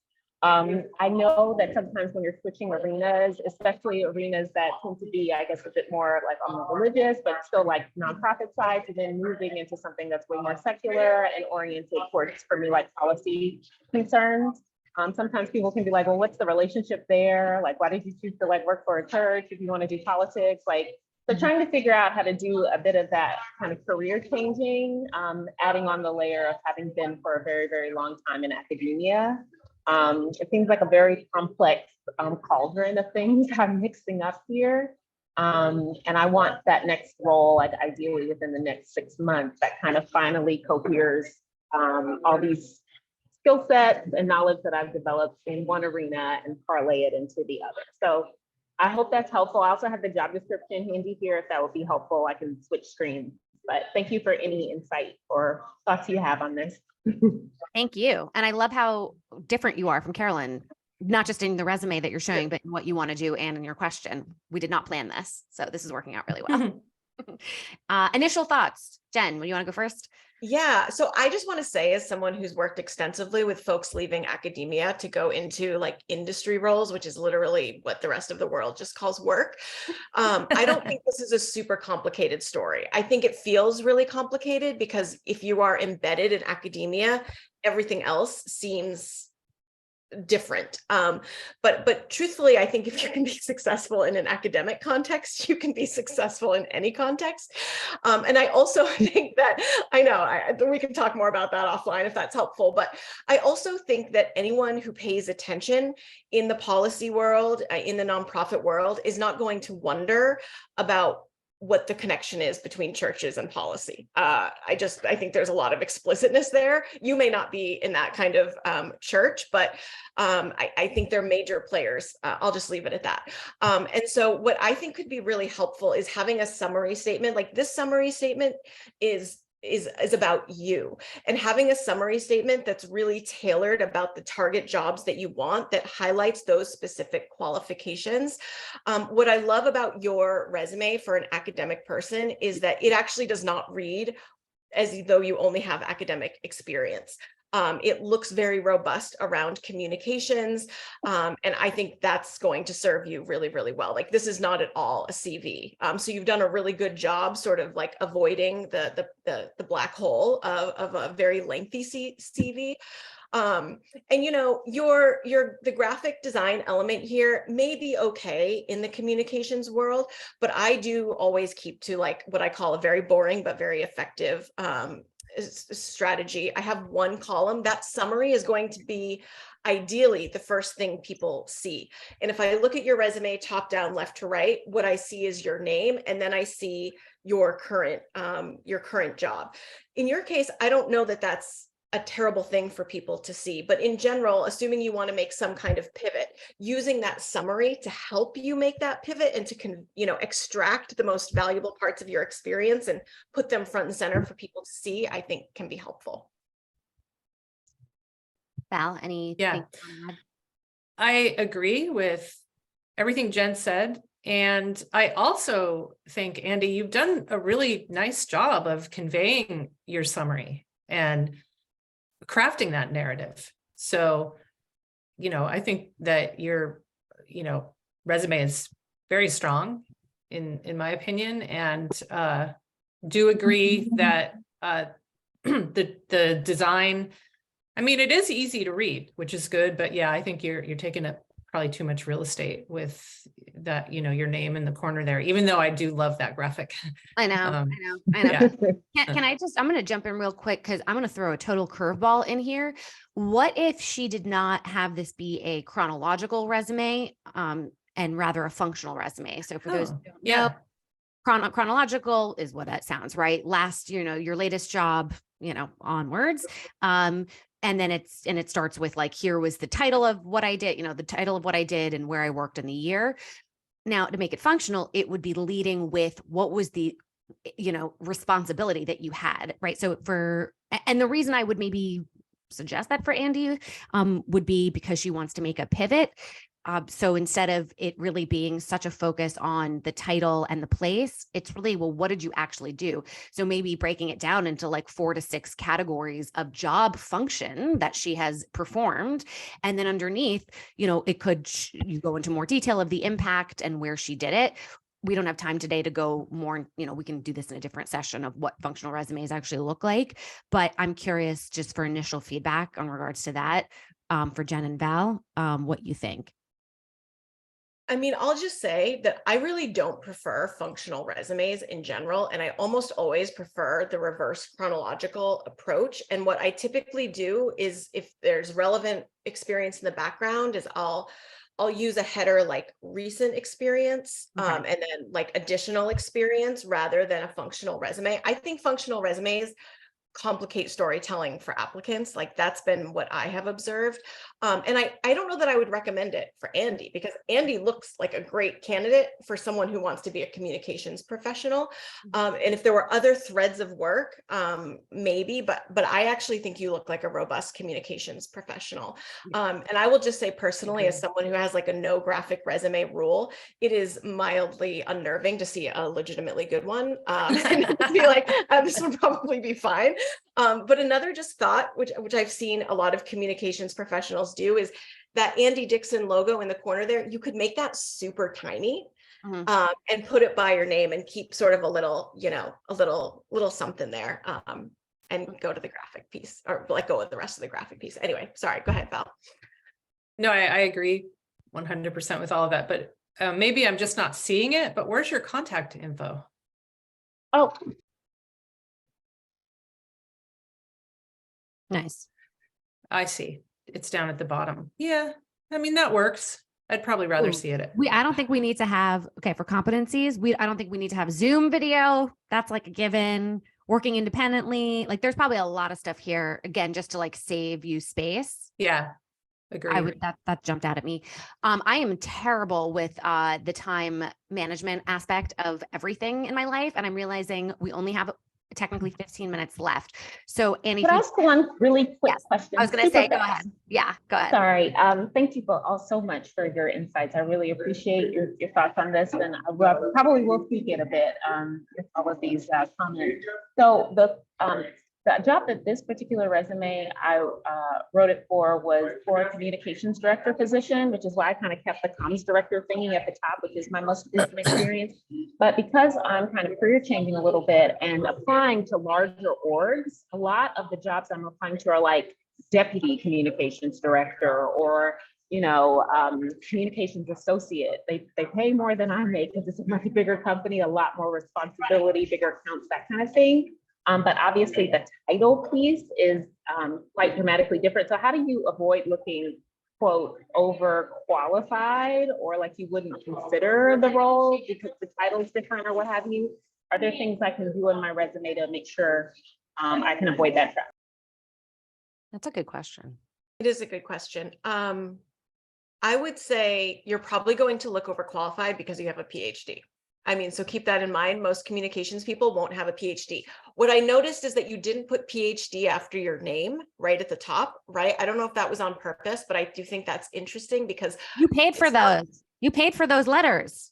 I know that sometimes when you're switching arenas, especially arenas that tend to be, I guess, a bit more on the religious, but still nonprofit side, and then moving into something that's way more secular and oriented towards, for me, policy concerns. Sometimes people can be like, well, what's the relationship there? Why did you choose to work for a church if you want to do politics? So trying to figure out how to do a bit of that kind of career changing, adding on the layer of having been for a very, very long time in academia. It seems like a very complex cauldron of things I'm mixing up here. And I want that next role, ideally within the next 6 months, that kind of finally coheres all these skill sets and knowledge that I've developed in one arena and parlay it into the other. So I hope that's helpful. I also have the job description handy here if that would be helpful. I can switch screens, but thank you for any insight or thoughts you have on this. Thank you. And I love how different you are from Carolyn, not just in the resume that you're showing, but in what you want to do and in your question. We did not plan this, so this is working out really well. Initial thoughts, Jen, do you want to go first? Yeah, so I just want to say, as someone who's worked extensively with folks leaving academia to go into industry roles, which is literally what the rest of the world just calls work, I don't think this is a super complicated story. I think it feels really complicated because if you are embedded in academia, everything else seems different. But truthfully, I think if you can be successful in an academic context, you can be successful in any context. And I also think that, we can talk more about that offline if that's helpful, but I also think that anyone who pays attention in the policy world, in the nonprofit world, is not going to wonder about what the connection is between churches and policy. I think there's a lot of explicitness there. You may not be in that kind of church, but I think they're major players. I'll just leave it at that. And so what I think could be really helpful is having a summary statement. This summary statement is about you, and having a summary statement that's really tailored about the target jobs that you want, that highlights those specific qualifications. What I love about your resume for an academic person is that it actually does not read as though you only have academic experience. It looks very robust around communications. And I think that's going to serve you really, really well. This is not at all a CV. So you've done a really good job sort of avoiding the black hole of a very lengthy CV. And the graphic design element here may be okay in the communications world, but I do always keep to what I call a very boring but very effective strategy. I have one column. That summary is going to be ideally the first thing people see. And if I look at your resume top down, left to right, what I see is your name, and then I see your current job. In your case, I don't know that that's a terrible thing for people to see. But in general, assuming you want to make some kind of pivot, using that summary to help you make that pivot and to extract the most valuable parts of your experience and put them front and center for people to see, I think can be helpful. Val, anything? Yeah. I agree with everything Jen said. And I also think, Andy, you've done a really nice job of conveying your summary and crafting that narrative. So, I think that your, resume is very strong in my opinion, and do agree that the design, I mean, it is easy to read, which is good, but yeah, I think you're taking up probably too much real estate with that, your name in the corner there, even though I do love that graphic. I know. Yeah. Can I just, I'm going to jump in real quick because I'm going to throw a total curveball in here. What if she did not have this be a chronological resume, and rather a functional resume? So for those who don't know, chronological is what that sounds, right? Last, your latest job, onwards. And then it starts with like, here was the title of what I did, the title of what I did and where I worked in the year. Now, to make it functional, it would be leading with what was the, responsibility that you had, right? So and the reason I would maybe suggest that for Andy would be because she wants to make a pivot. So instead of it really being such a focus on the title and the place, it's really, well, what did you actually do? So maybe breaking it down into like 4 to 6 categories of job function that she has performed. And then underneath, it could, you go into more detail of the impact and where she did it. We don't have time today to go more, we can do this in a different session of what functional resumes actually look like. But I'm curious just for initial feedback on regards to that, for Jen and Val, what you think. I mean, I'll just say that I really don't prefer functional resumes in general, and I almost always prefer the reverse chronological approach. And what I typically do is, if there's relevant experience in the background, is I'll use a header like recent experience, and then like additional experience rather than a functional resume. I think functional resumes complicate storytelling for applicants. Like that's been what I have observed. And I don't know that I would recommend it for Andy, because Andy looks like a great candidate for someone who wants to be a communications professional. And if there were other threads of work, maybe, but I actually think you look like a robust communications professional. And I will just say personally, as someone who has like a no graphic resume rule, it is mildly unnerving to see a legitimately good one. And to be like, this would probably be fine. But another just thought, which I've seen a lot of communications professionals do, is that Andy Dixon logo in the corner there, you could make that super tiny, and put it by your name and keep sort of a little, a little something there, and go to the graphic piece, or like go with the rest of the graphic piece. Anyway, sorry, go ahead, Val. No, I agree 100% with all of that, but maybe I'm just not seeing it, but where's your contact info? Oh, Nice. I see. It's down at the bottom. Yeah. I mean, that works. I'd probably rather see it. I don't think we need to have, for competencies, I don't think we need to have Zoom video. That's like a given. Working independently. Like there's probably a lot of stuff here, again, just to like save you space. Yeah. Agree. That jumped out at me. I am terrible with the time management aspect of everything in my life. And I'm realizing we only have technically 15 minutes left. So Annie, could I ask one really quick question? I was going to say, go ahead. Yeah, go ahead. Sorry. Thank you all so much for your insights. I really appreciate your thoughts on this, and I probably will tweak it a bit with all of these comments. So the job that this particular resume I wrote it for was for a communications director position, which is why I kind of kept the comms director thingy at the top, which is my most recent experience. But because I'm kind of career changing a little bit and applying to larger orgs, a lot of the jobs I'm applying to are like deputy communications director or communications associate. They pay more than I make because it's a much bigger company, a lot more responsibility, bigger accounts, that kind of thing. But obviously the title piece is quite dramatically different. So how do you avoid looking, quote, overqualified, or like you wouldn't consider the role because the title's different or what have you? Are there things I can do in my resume to make sure I can avoid that trap? That's a good question. It is a good question. I would say you're probably going to look overqualified because you have a PhD. I mean, so keep that in mind. Most communications people won't have a PhD. What I noticed is that you didn't put PhD after your name right at the top, right? I don't know if that was on purpose, but I do think that's interesting because You paid for it's not- those. You paid for those letters.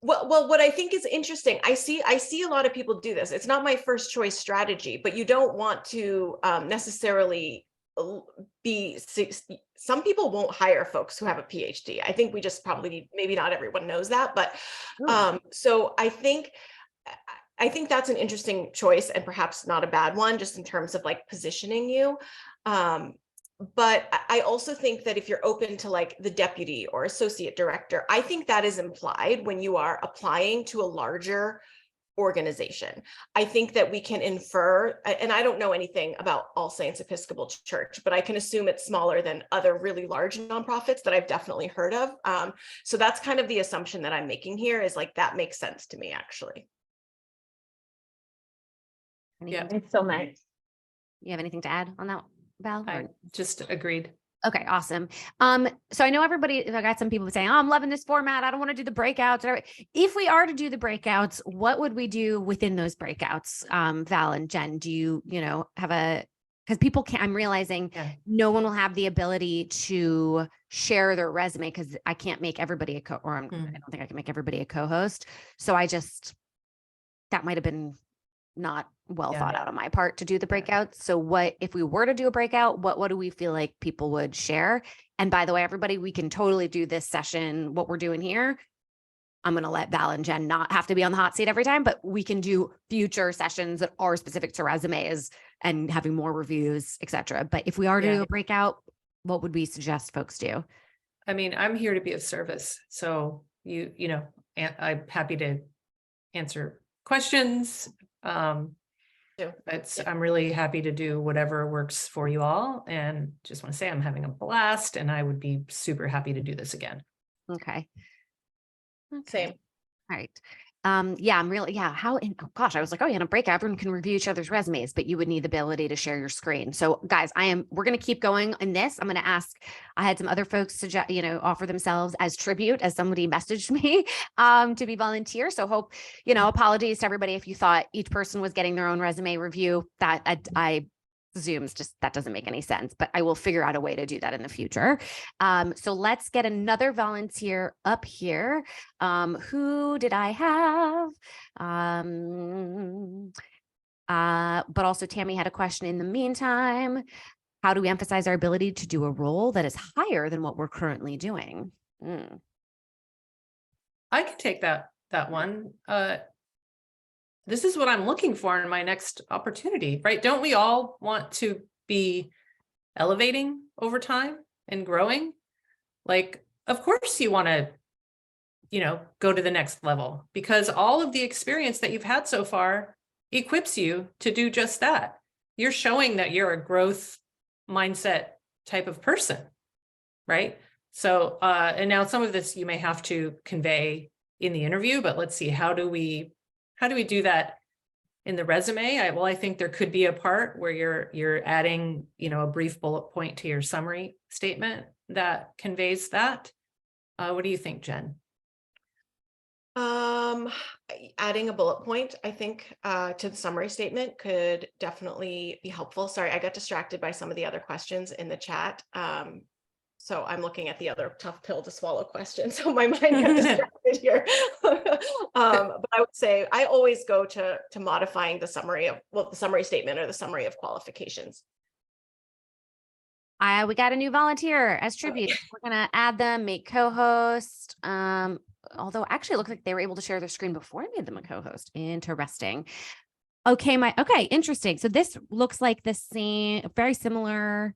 well, what I think is interesting, I see a lot of people do this. It's not my first choice strategy, but you don't want to necessarily be, some people won't hire folks who have a PhD. I think we just probably, maybe not everyone knows that, but so I think that's an interesting choice and perhaps not a bad one, just in terms of like positioning you. But I also think that if you're open to like the deputy or associate director, I think that is implied when you are applying to a larger organization. I think that we can infer, and I don't know anything about All Saints Episcopal Church, but I can assume it's smaller than other really large nonprofits that I've definitely heard of. So that's kind of the assumption that I'm making here, is like, that makes sense to me, actually. Yeah. Thanks so much. You have anything to add on that, Val? I just agreed. Okay, awesome. So I know everybody, I got some people saying, oh, I'm loving this format. I don't want to do the breakouts. If we are to do the breakouts, what would we do within those breakouts? Val and Jen, do you have because people can't, I'm realizing no one will have the ability to share their resume because I can't make everybody I don't think I can make everybody a co-host. So that might've been not well thought out on my part to do the breakouts. So what, if we were to do a breakout, what do we feel like people would share? And by the way, everybody, we can totally do this session, what we're doing here. I'm going to let Val and Jen not have to be on the hot seat every time, but we can do future sessions that are specific to resumes and having more reviews, etc. But if we are to do a breakout, what would we suggest folks do? I mean, I'm here to be of service. So I'm happy to answer questions. I'm really happy to do whatever works for you all, and just want to say I'm having a blast, and I would be super happy to do this again. Okay. Same. All right. I'm really, oh gosh, I was like, oh, in a breakout, everyone can review each other's resumes, but you would need the ability to share your screen. So guys, we're going to keep going in this. I'm going to ask, I had some other folks suggest, offer themselves as tribute, as somebody messaged me, to be volunteer. So hope, apologies to everybody if you thought each person was getting their own resume review. That I Zoom's just, that doesn't make any sense, but I will figure out a way to do that in the future. So let's get another volunteer up here. Who did I have? But also Tammy had a question in the meantime. How do we emphasize our ability to do a role that is higher than what we're currently doing? I can take that one. This is what I'm looking for in my next opportunity, right? Don't we all want to be elevating over time and growing? Like, of course you want to, go to the next level, because all of the experience that you've had so far equips you to do just that. You're showing that you're a growth mindset type of person, right? So, and now some of this you may have to convey in the interview, but let's see, how do we do that in the resume? I think there could be a part where you're adding, a brief bullet point to your summary statement that conveys that. What do you think, Jen? Adding a bullet point, I think, to the summary statement could definitely be helpful. Sorry, I got distracted by some of the other questions in the chat. So I'm looking at the other tough pill to swallow question. So my mind got distracted here. But I would say I always go to modifying the summary statement or the summary of qualifications. We got a new volunteer as tribute. We're going to add them, make co-host. Although actually it looks like they were able to share their screen before I made them a co-host. Interesting. Okay. Interesting. So this looks like the same, very similar.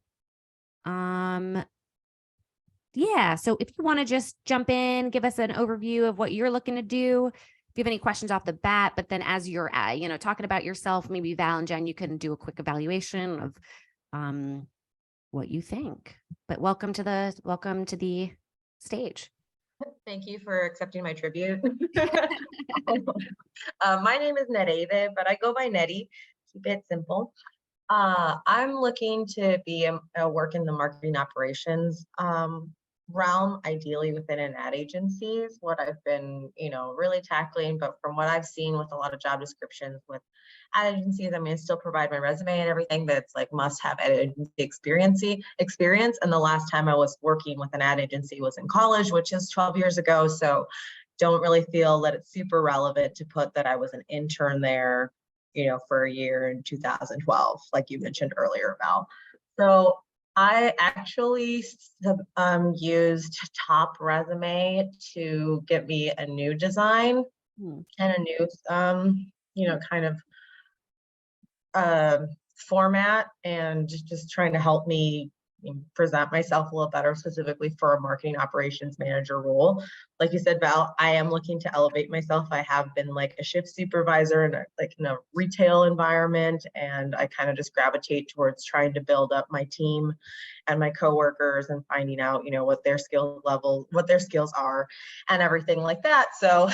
Yeah, so if you want to just jump in, give us an overview of what you're looking to do. If you have any questions off the bat, but then as you're talking about yourself, maybe Val and Jen, you can do a quick evaluation of what you think. But welcome to the stage. Thank you for accepting my tribute. My name is Nereve, but I go by Nettie. Keep it simple. I'm looking to work in the marketing operations realm, ideally within an ad agency is what I've been, really tackling. But from what I've seen with a lot of job descriptions with ad agencies, I still provide my resume and everything, but it's like must have ad agency experience. And the last time I was working with an ad agency was in college, which is 12 years ago. So don't really feel that it's super relevant to put that I was an intern there, for a year in 2012, like you mentioned earlier, Val. So I actually used Top Resume to get me a new design and a new, kind of format, and just trying to help me present myself a little better, specifically for a marketing operations manager role. Like you said, Val, I am looking to elevate myself. I have been like a shift supervisor in a retail environment, and I kind of just gravitate towards trying to build up my team and my coworkers and finding out, what their skill are and everything like that. So,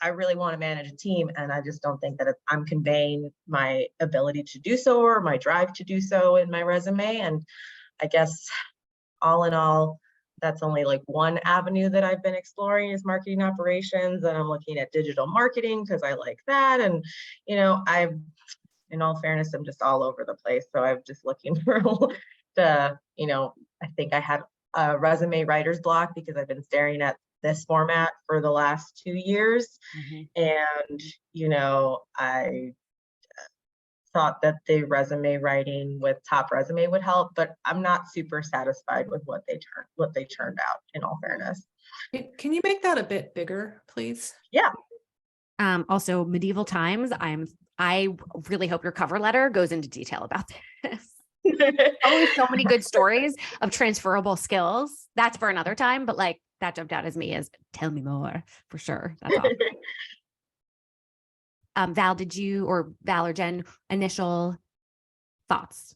I really want to manage a team, and I just don't think that I'm conveying my ability to do so or my drive to do so in my resume. And I guess all in all, that's only like one avenue that I've been exploring is marketing operations. And I'm looking at digital marketing because I like that. And, in all fairness, I'm just all over the place. So I'm just looking for I think I had a resume writer's block because I've been staring at this format for the last 2 years. And, I thought that the resume writing with Top Resume would help, but I'm not super satisfied with what they turned out, in all fairness. Can you make that a bit bigger, please? Yeah. Also, medieval times. I really hope your cover letter goes into detail about this. Always so many good stories of transferable skills. That's for another time, but like that jumped out as me as tell me more for sure. That's awesome. Val or Jen, initial thoughts?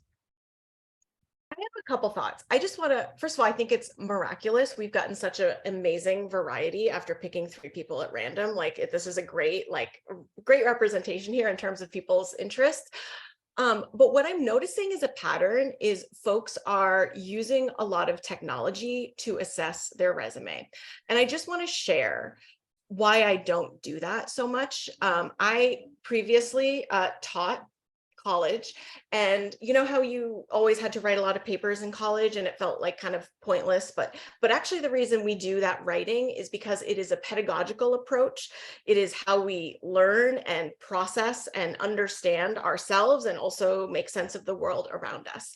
I have a couple thoughts. I just want to, first of all, I think it's miraculous. We've gotten such an amazing variety after picking 3 people at random. This is a great representation here in terms of people's interests. But what I'm noticing as a pattern is folks are using a lot of technology to assess their resume. And I just want to share why I don't do that so much. I previously taught college, and you know how you always had to write a lot of papers in college and it felt like kind of pointless, but actually the reason we do that writing is because it is a pedagogical approach. It is how we learn and process and understand ourselves and also make sense of the world around us.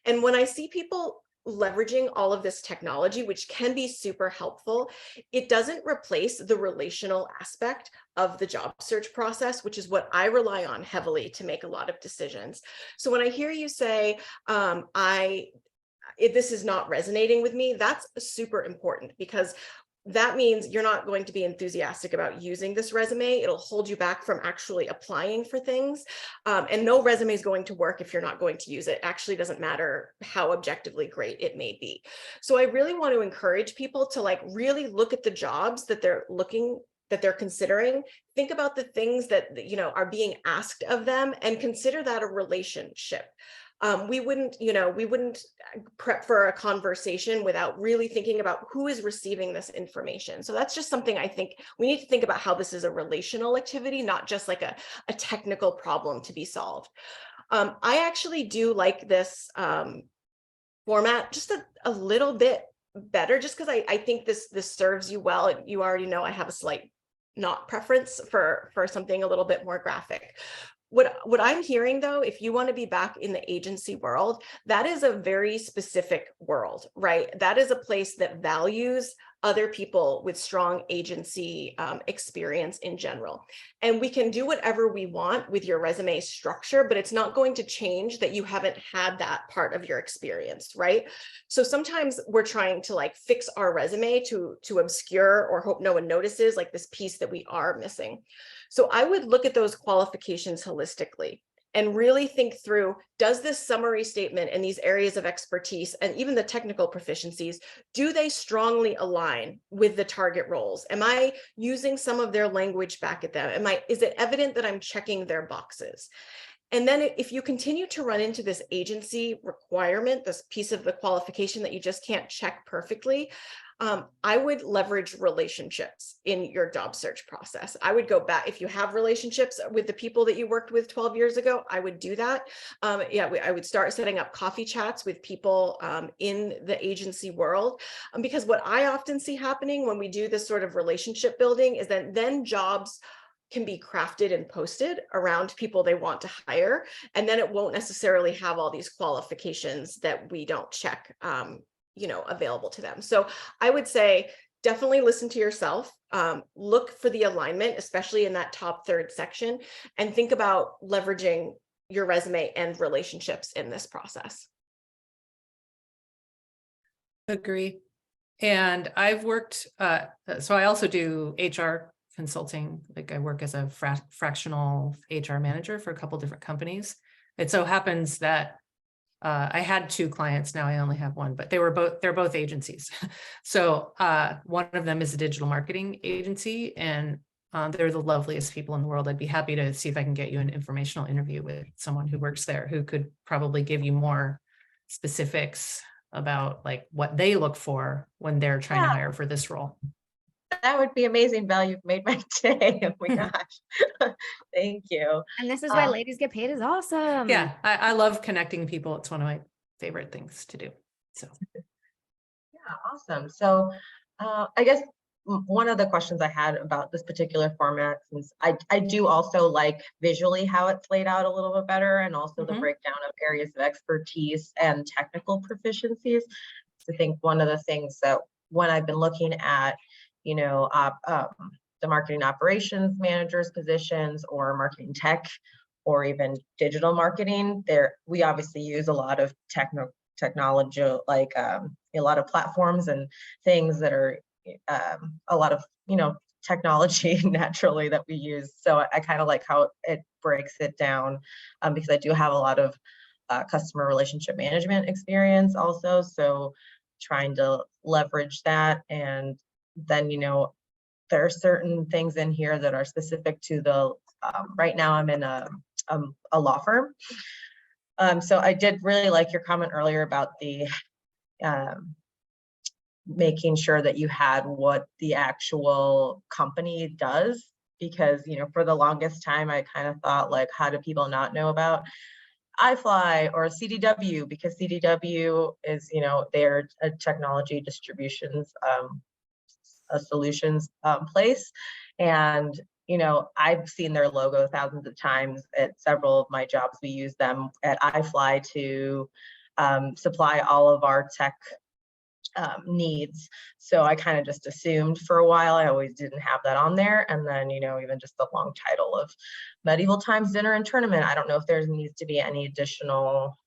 And when I see people leveraging all of this technology, which can be super helpful, it doesn't replace the relational aspect of the job search process, which is what I rely on heavily to make a lot of decisions. So when I hear you say, if this is not resonating with me, that's super important, because that means you're not going to be enthusiastic about using this resume. It'll hold you back from actually applying for things. And no resume is going to work if you're not going to use it. Actually, doesn't matter how objectively great it may be. So I really want to encourage people to really look at the jobs that they're considering. Think about the things that are being asked of them and consider that a relationship. We wouldn't prep for a conversation without really thinking about who is receiving this information. So that's just something I think we need to think about, how this is a relational activity, not just like a technical problem to be solved. I actually do like this format just a little bit better, just because I think this serves you well. You already know I have a slight not preference for something a little bit more graphic. What I'm hearing, though, if you want to be back in the agency world, that is a very specific world, right? That is a place that values other people with strong agency experience in general. And we can do whatever we want with your resume structure, but it's not going to change that you haven't had that part of your experience, right? So sometimes we're trying to fix our resume to obscure or hope no one notices this piece that we are missing. So I would look at those qualifications holistically and really think through, does this summary statement and these areas of expertise and even the technical proficiencies, do they strongly align with the target roles? Am I using some of their language back at them? Is it evident that I'm checking their boxes? And then if you continue to run into this agency requirement, this piece of the qualification that you just can't check perfectly, I would leverage relationships in your job search process. I would go back, if you have relationships with the people that you worked with 12 years ago, I would do that. I would start setting up coffee chats with people in the agency world, because what I often see happening when we do this sort of relationship building is that then jobs can be crafted and posted around people they want to hire. And then it won't necessarily have all these qualifications that we don't check, available to them. So I would say definitely listen to yourself, look for the alignment, especially in that top third section, and think about leveraging your resume and relationships in this process. Agree. And I've worked, so I also do HR consulting. Like I work as a fractional HR manager for a couple different companies. It so happens that I had 2 clients, now I only have 1, but they're both agencies. So one of them is a digital marketing agency, and they're the loveliest people in the world. I'd be happy to see if I can get you an informational interview with someone who works there, who could probably give you more specifics about like what they look for when they're trying to hire for this role. That would be amazing, Val. You've made my day. Oh my gosh. Thank you. And this is why Ladies Get Paid is awesome. Yeah, I love connecting people. It's one of my favorite things to do. So yeah, awesome. So I guess one of the questions I had about this particular format, since I do also like visually how it's laid out a little bit better, and also the breakdown of areas of expertise and technical proficiencies. So I think one of the things that when I've been looking at, the marketing operations managers positions or marketing tech or even digital marketing, we obviously use a lot of technology, like a lot of platforms and things that are a lot of technology naturally that we use. So I kind of like how it breaks it down, because I do have a lot of customer relationship management experience also, so trying to leverage that. And then there are certain things in here that are specific to the right now I'm in a law firm, so I did really like your comment earlier about the making sure that you had what the actual company does, because for the longest time I kind of thought, like, how do people not know about iFly or CDW, because CDW is they're a technology distributions a solutions place, and I've seen their logo thousands of times at several of my jobs. We use them at iFly to supply all of our tech needs. So I kind of just assumed for a while, I always didn't have that on there. And then, even just the long title of Medieval Times Dinner and Tournament, I don't know if there needs to be any additional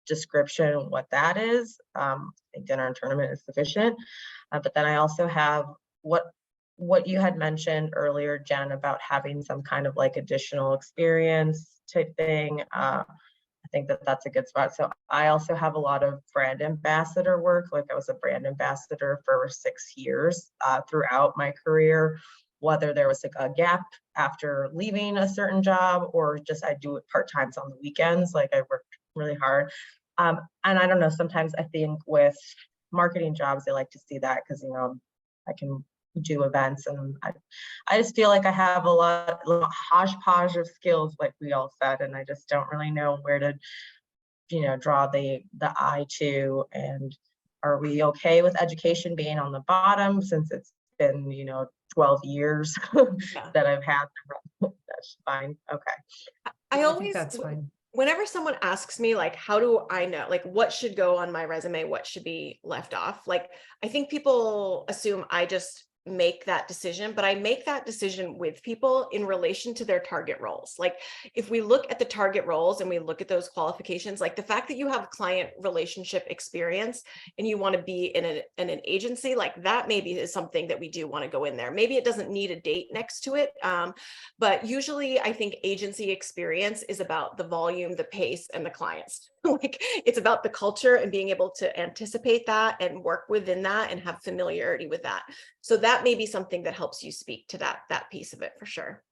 description what that is. I think dinner and tournament is sufficient. But then I also have what you had mentioned earlier, Jen, about having some kind of like additional experience type thing. I think that that's a good spot. So I also have a lot of brand ambassador work. Like I was a brand ambassador for 6 years throughout my career, whether there was a gap after leaving a certain job or just I do it part-time on the weekends. Like I worked really hard. And I don't know, sometimes I think with marketing jobs, they like to see that because, I can do events, and I just feel like I have a lot hodgepodge of skills, like we all said, and I just don't really know where to draw the eye to. And are we okay with education being on the bottom, since it's been 12 years that I've had? That's fine. Okay, I always think that's fine. Whenever someone asks me, like, how do I know, like, what should go on my resume, what should be left off? Like, I think people assume I just make that decision, but I make that decision with people in relation to their target roles. Like if we look at the target roles and we look at those qualifications, like the fact that you have client relationship experience and you want to be in an agency, like that maybe is something that we do want to go in there. Maybe it doesn't need a date next to it. But usually I think agency experience is about the volume, the pace, and the clients. Like it's about the culture and being able to anticipate that and work within that and have familiarity with that. So that may be something that helps you speak to that piece of it for sure.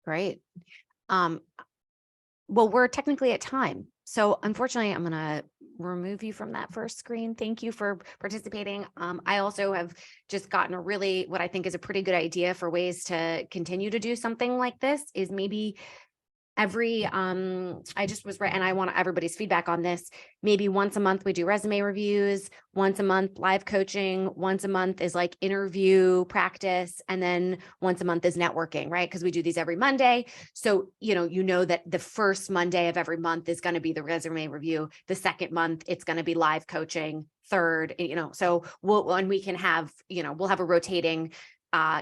Great. Well, we're technically at time. So unfortunately, I'm going to remove you from that first screen. Thank you for participating. I also have just gotten what I think is a pretty good idea for ways to continue to do something like this is maybe I just was right, and I want everybody's feedback on this. Maybe once a month we do resume reviews, once a month live coaching, once a month is like interview practice, and then once a month is networking, right? Because we do these every Monday. So, you know that the first Monday of every month is going to be the resume review. The second month, it's going to be live coaching. Third, so we can have, we'll have a rotating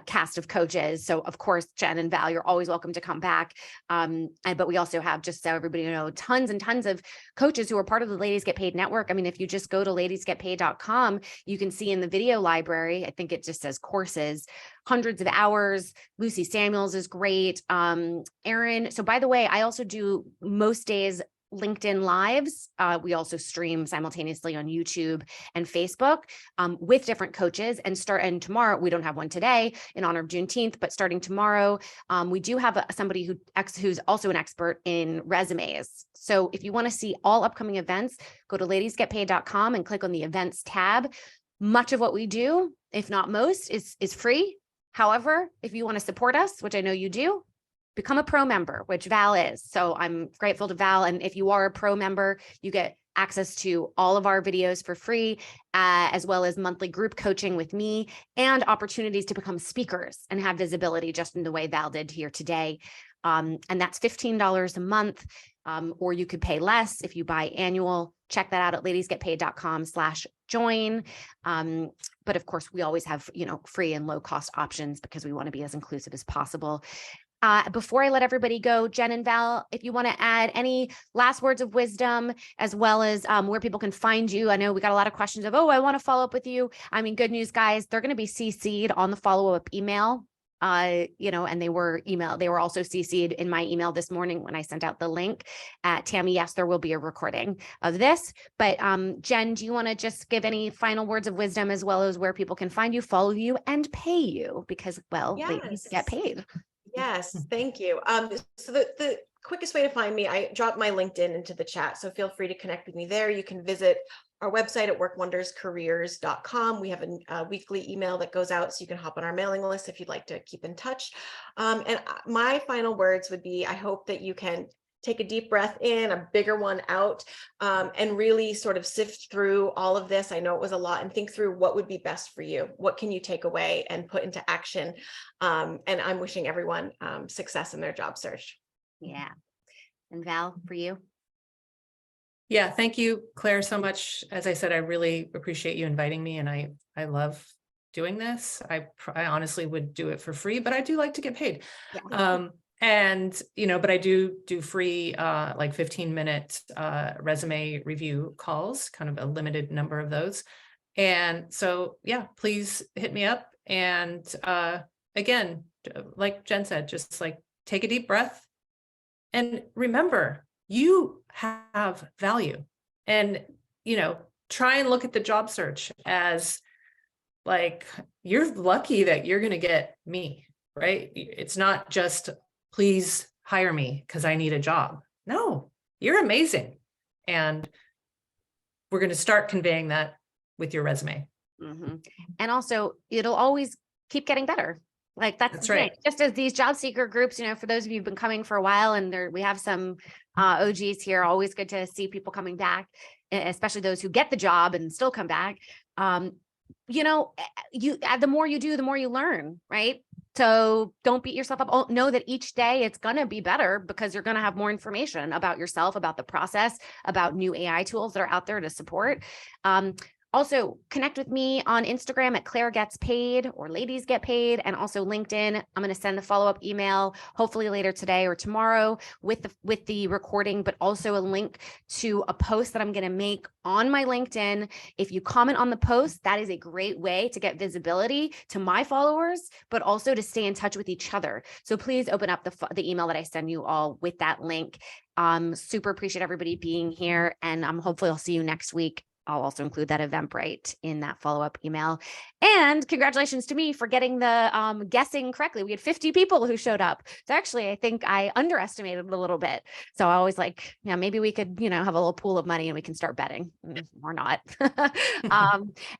cast of coaches. So of course, Jen and Val, you're always welcome to come back. But we also have, just so everybody know, tons and tons of coaches who are part of the Ladies Get Paid Network. I mean, if you just go to ladiesgetpaid.com, you can see in the video library, I think it just says courses, hundreds of hours. Lucy Samuels is great. Erin. So by the way, I also do most days LinkedIn lives. We also stream simultaneously on YouTube and Facebook with different coaches and tomorrow, we don't have one today in honor of Juneteenth, but starting tomorrow, we do have somebody who's also an expert in resumes. So if you want to see all upcoming events, go to ladiesgetpaid.com and click on the events tab. Much of what we do, if not most, is free. However, if you want to support us, which I know you do, become a pro member, which Val is. So I'm grateful to Val. And if you are a pro member, you get access to all of our videos for free, as well as monthly group coaching with me and opportunities to become speakers and have visibility just in the way Val did here today. And that's $15 a month, or you could pay less if you buy annual. Check that out at ladiesgetpaid.com/join. But of course, we always have, free and low cost options because we want to be as inclusive as possible. Before I let everybody go, Jen and Val, if you want to add any last words of wisdom, as well as where people can find you. I know we got a lot of questions of, I want to follow up with you. I mean, good news, guys, they're going to be CC'd on the follow-up email. And they were also CC'd in my email this morning when I sent out the link. Tammy, yes, there will be a recording of this. But Jen, do you want to just give any final words of wisdom, as well as where people can find you, follow you, and pay you? Because, ladies get paid. Yes, thank you. So the quickest way to find me, I dropped my LinkedIn into the chat, so feel free to connect with me there. You can visit our website at workwonderscareers.com. We have a weekly email that goes out, so you can hop on our mailing list if you'd like to keep in touch. And my final words would be, I hope that you can take a deep breath in, a bigger one out, and really sort of sift through all of this. I know it was a lot, and think through what would be best for you. What can you take away and put into action? And I'm wishing everyone success in their job search. Yeah. And Val, for you? Yeah, thank you, Claire, so much. As I said, I really appreciate you inviting me, and I love doing this. I honestly would do it for free, but I do like to get paid. Yeah. And, but I do free, like 15-minute resume review calls, kind of a limited number of those. And so, yeah, please hit me up. And again, like Jen said, just like take a deep breath and remember, you have value. And, try and look at the job search as like, you're lucky that you're going to get me, right? It's not just, please hire me because I need a job. No, you're amazing. And we're going to start conveying that with your resume. Mm-hmm. And also, it'll always keep getting better. Like that's right. Just as these job seeker groups, for those of you who've been coming for a while, and we have some OGs here, always good to see people coming back, especially those who get the job and still come back. The more you do, the more you learn, right? So don't beat yourself up. Know that each day it's going to be better because you're going to have more information about yourself, about the process, about new AI tools that are out there to support. Also, connect with me on Instagram at Claire Gets Paid or Ladies Get Paid, and also LinkedIn. I'm going to send the follow-up email hopefully later today or tomorrow with the recording, but also a link to a post that I'm going to make on my LinkedIn. If you comment on the post, that is a great way to get visibility to my followers, but also to stay in touch with each other. So please open up the email that I send you all with that link. Super appreciate everybody being here, and hopefully I'll see you next week I'll also include that Eventbrite in that follow-up email. And congratulations to me for getting the guessing correctly. We had 50 people who showed up. So actually, I think I underestimated it a little bit. So I was like, yeah, maybe we could, have a little pool of money and we can start betting or not.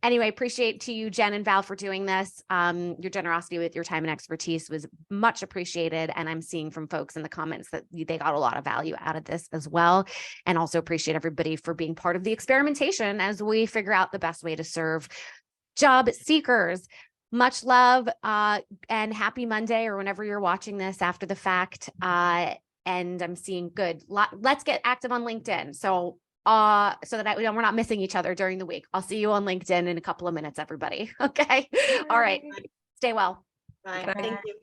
Anyway, appreciate to you, Jen and Val, for doing this. Your generosity with your time and expertise was much appreciated. And I'm seeing from folks in the comments that they got a lot of value out of this as well. And also appreciate everybody for being part of the experimentation as we figure out the best way to serve job seekers. Much love and happy Monday, or whenever you're watching this after the fact. And I'm seeing good. Let's get active on LinkedIn. So that we're not missing each other during the week. I'll see you on LinkedIn in a couple of minutes, everybody. Okay. All right. Stay well. Bye. Bye. Thank you.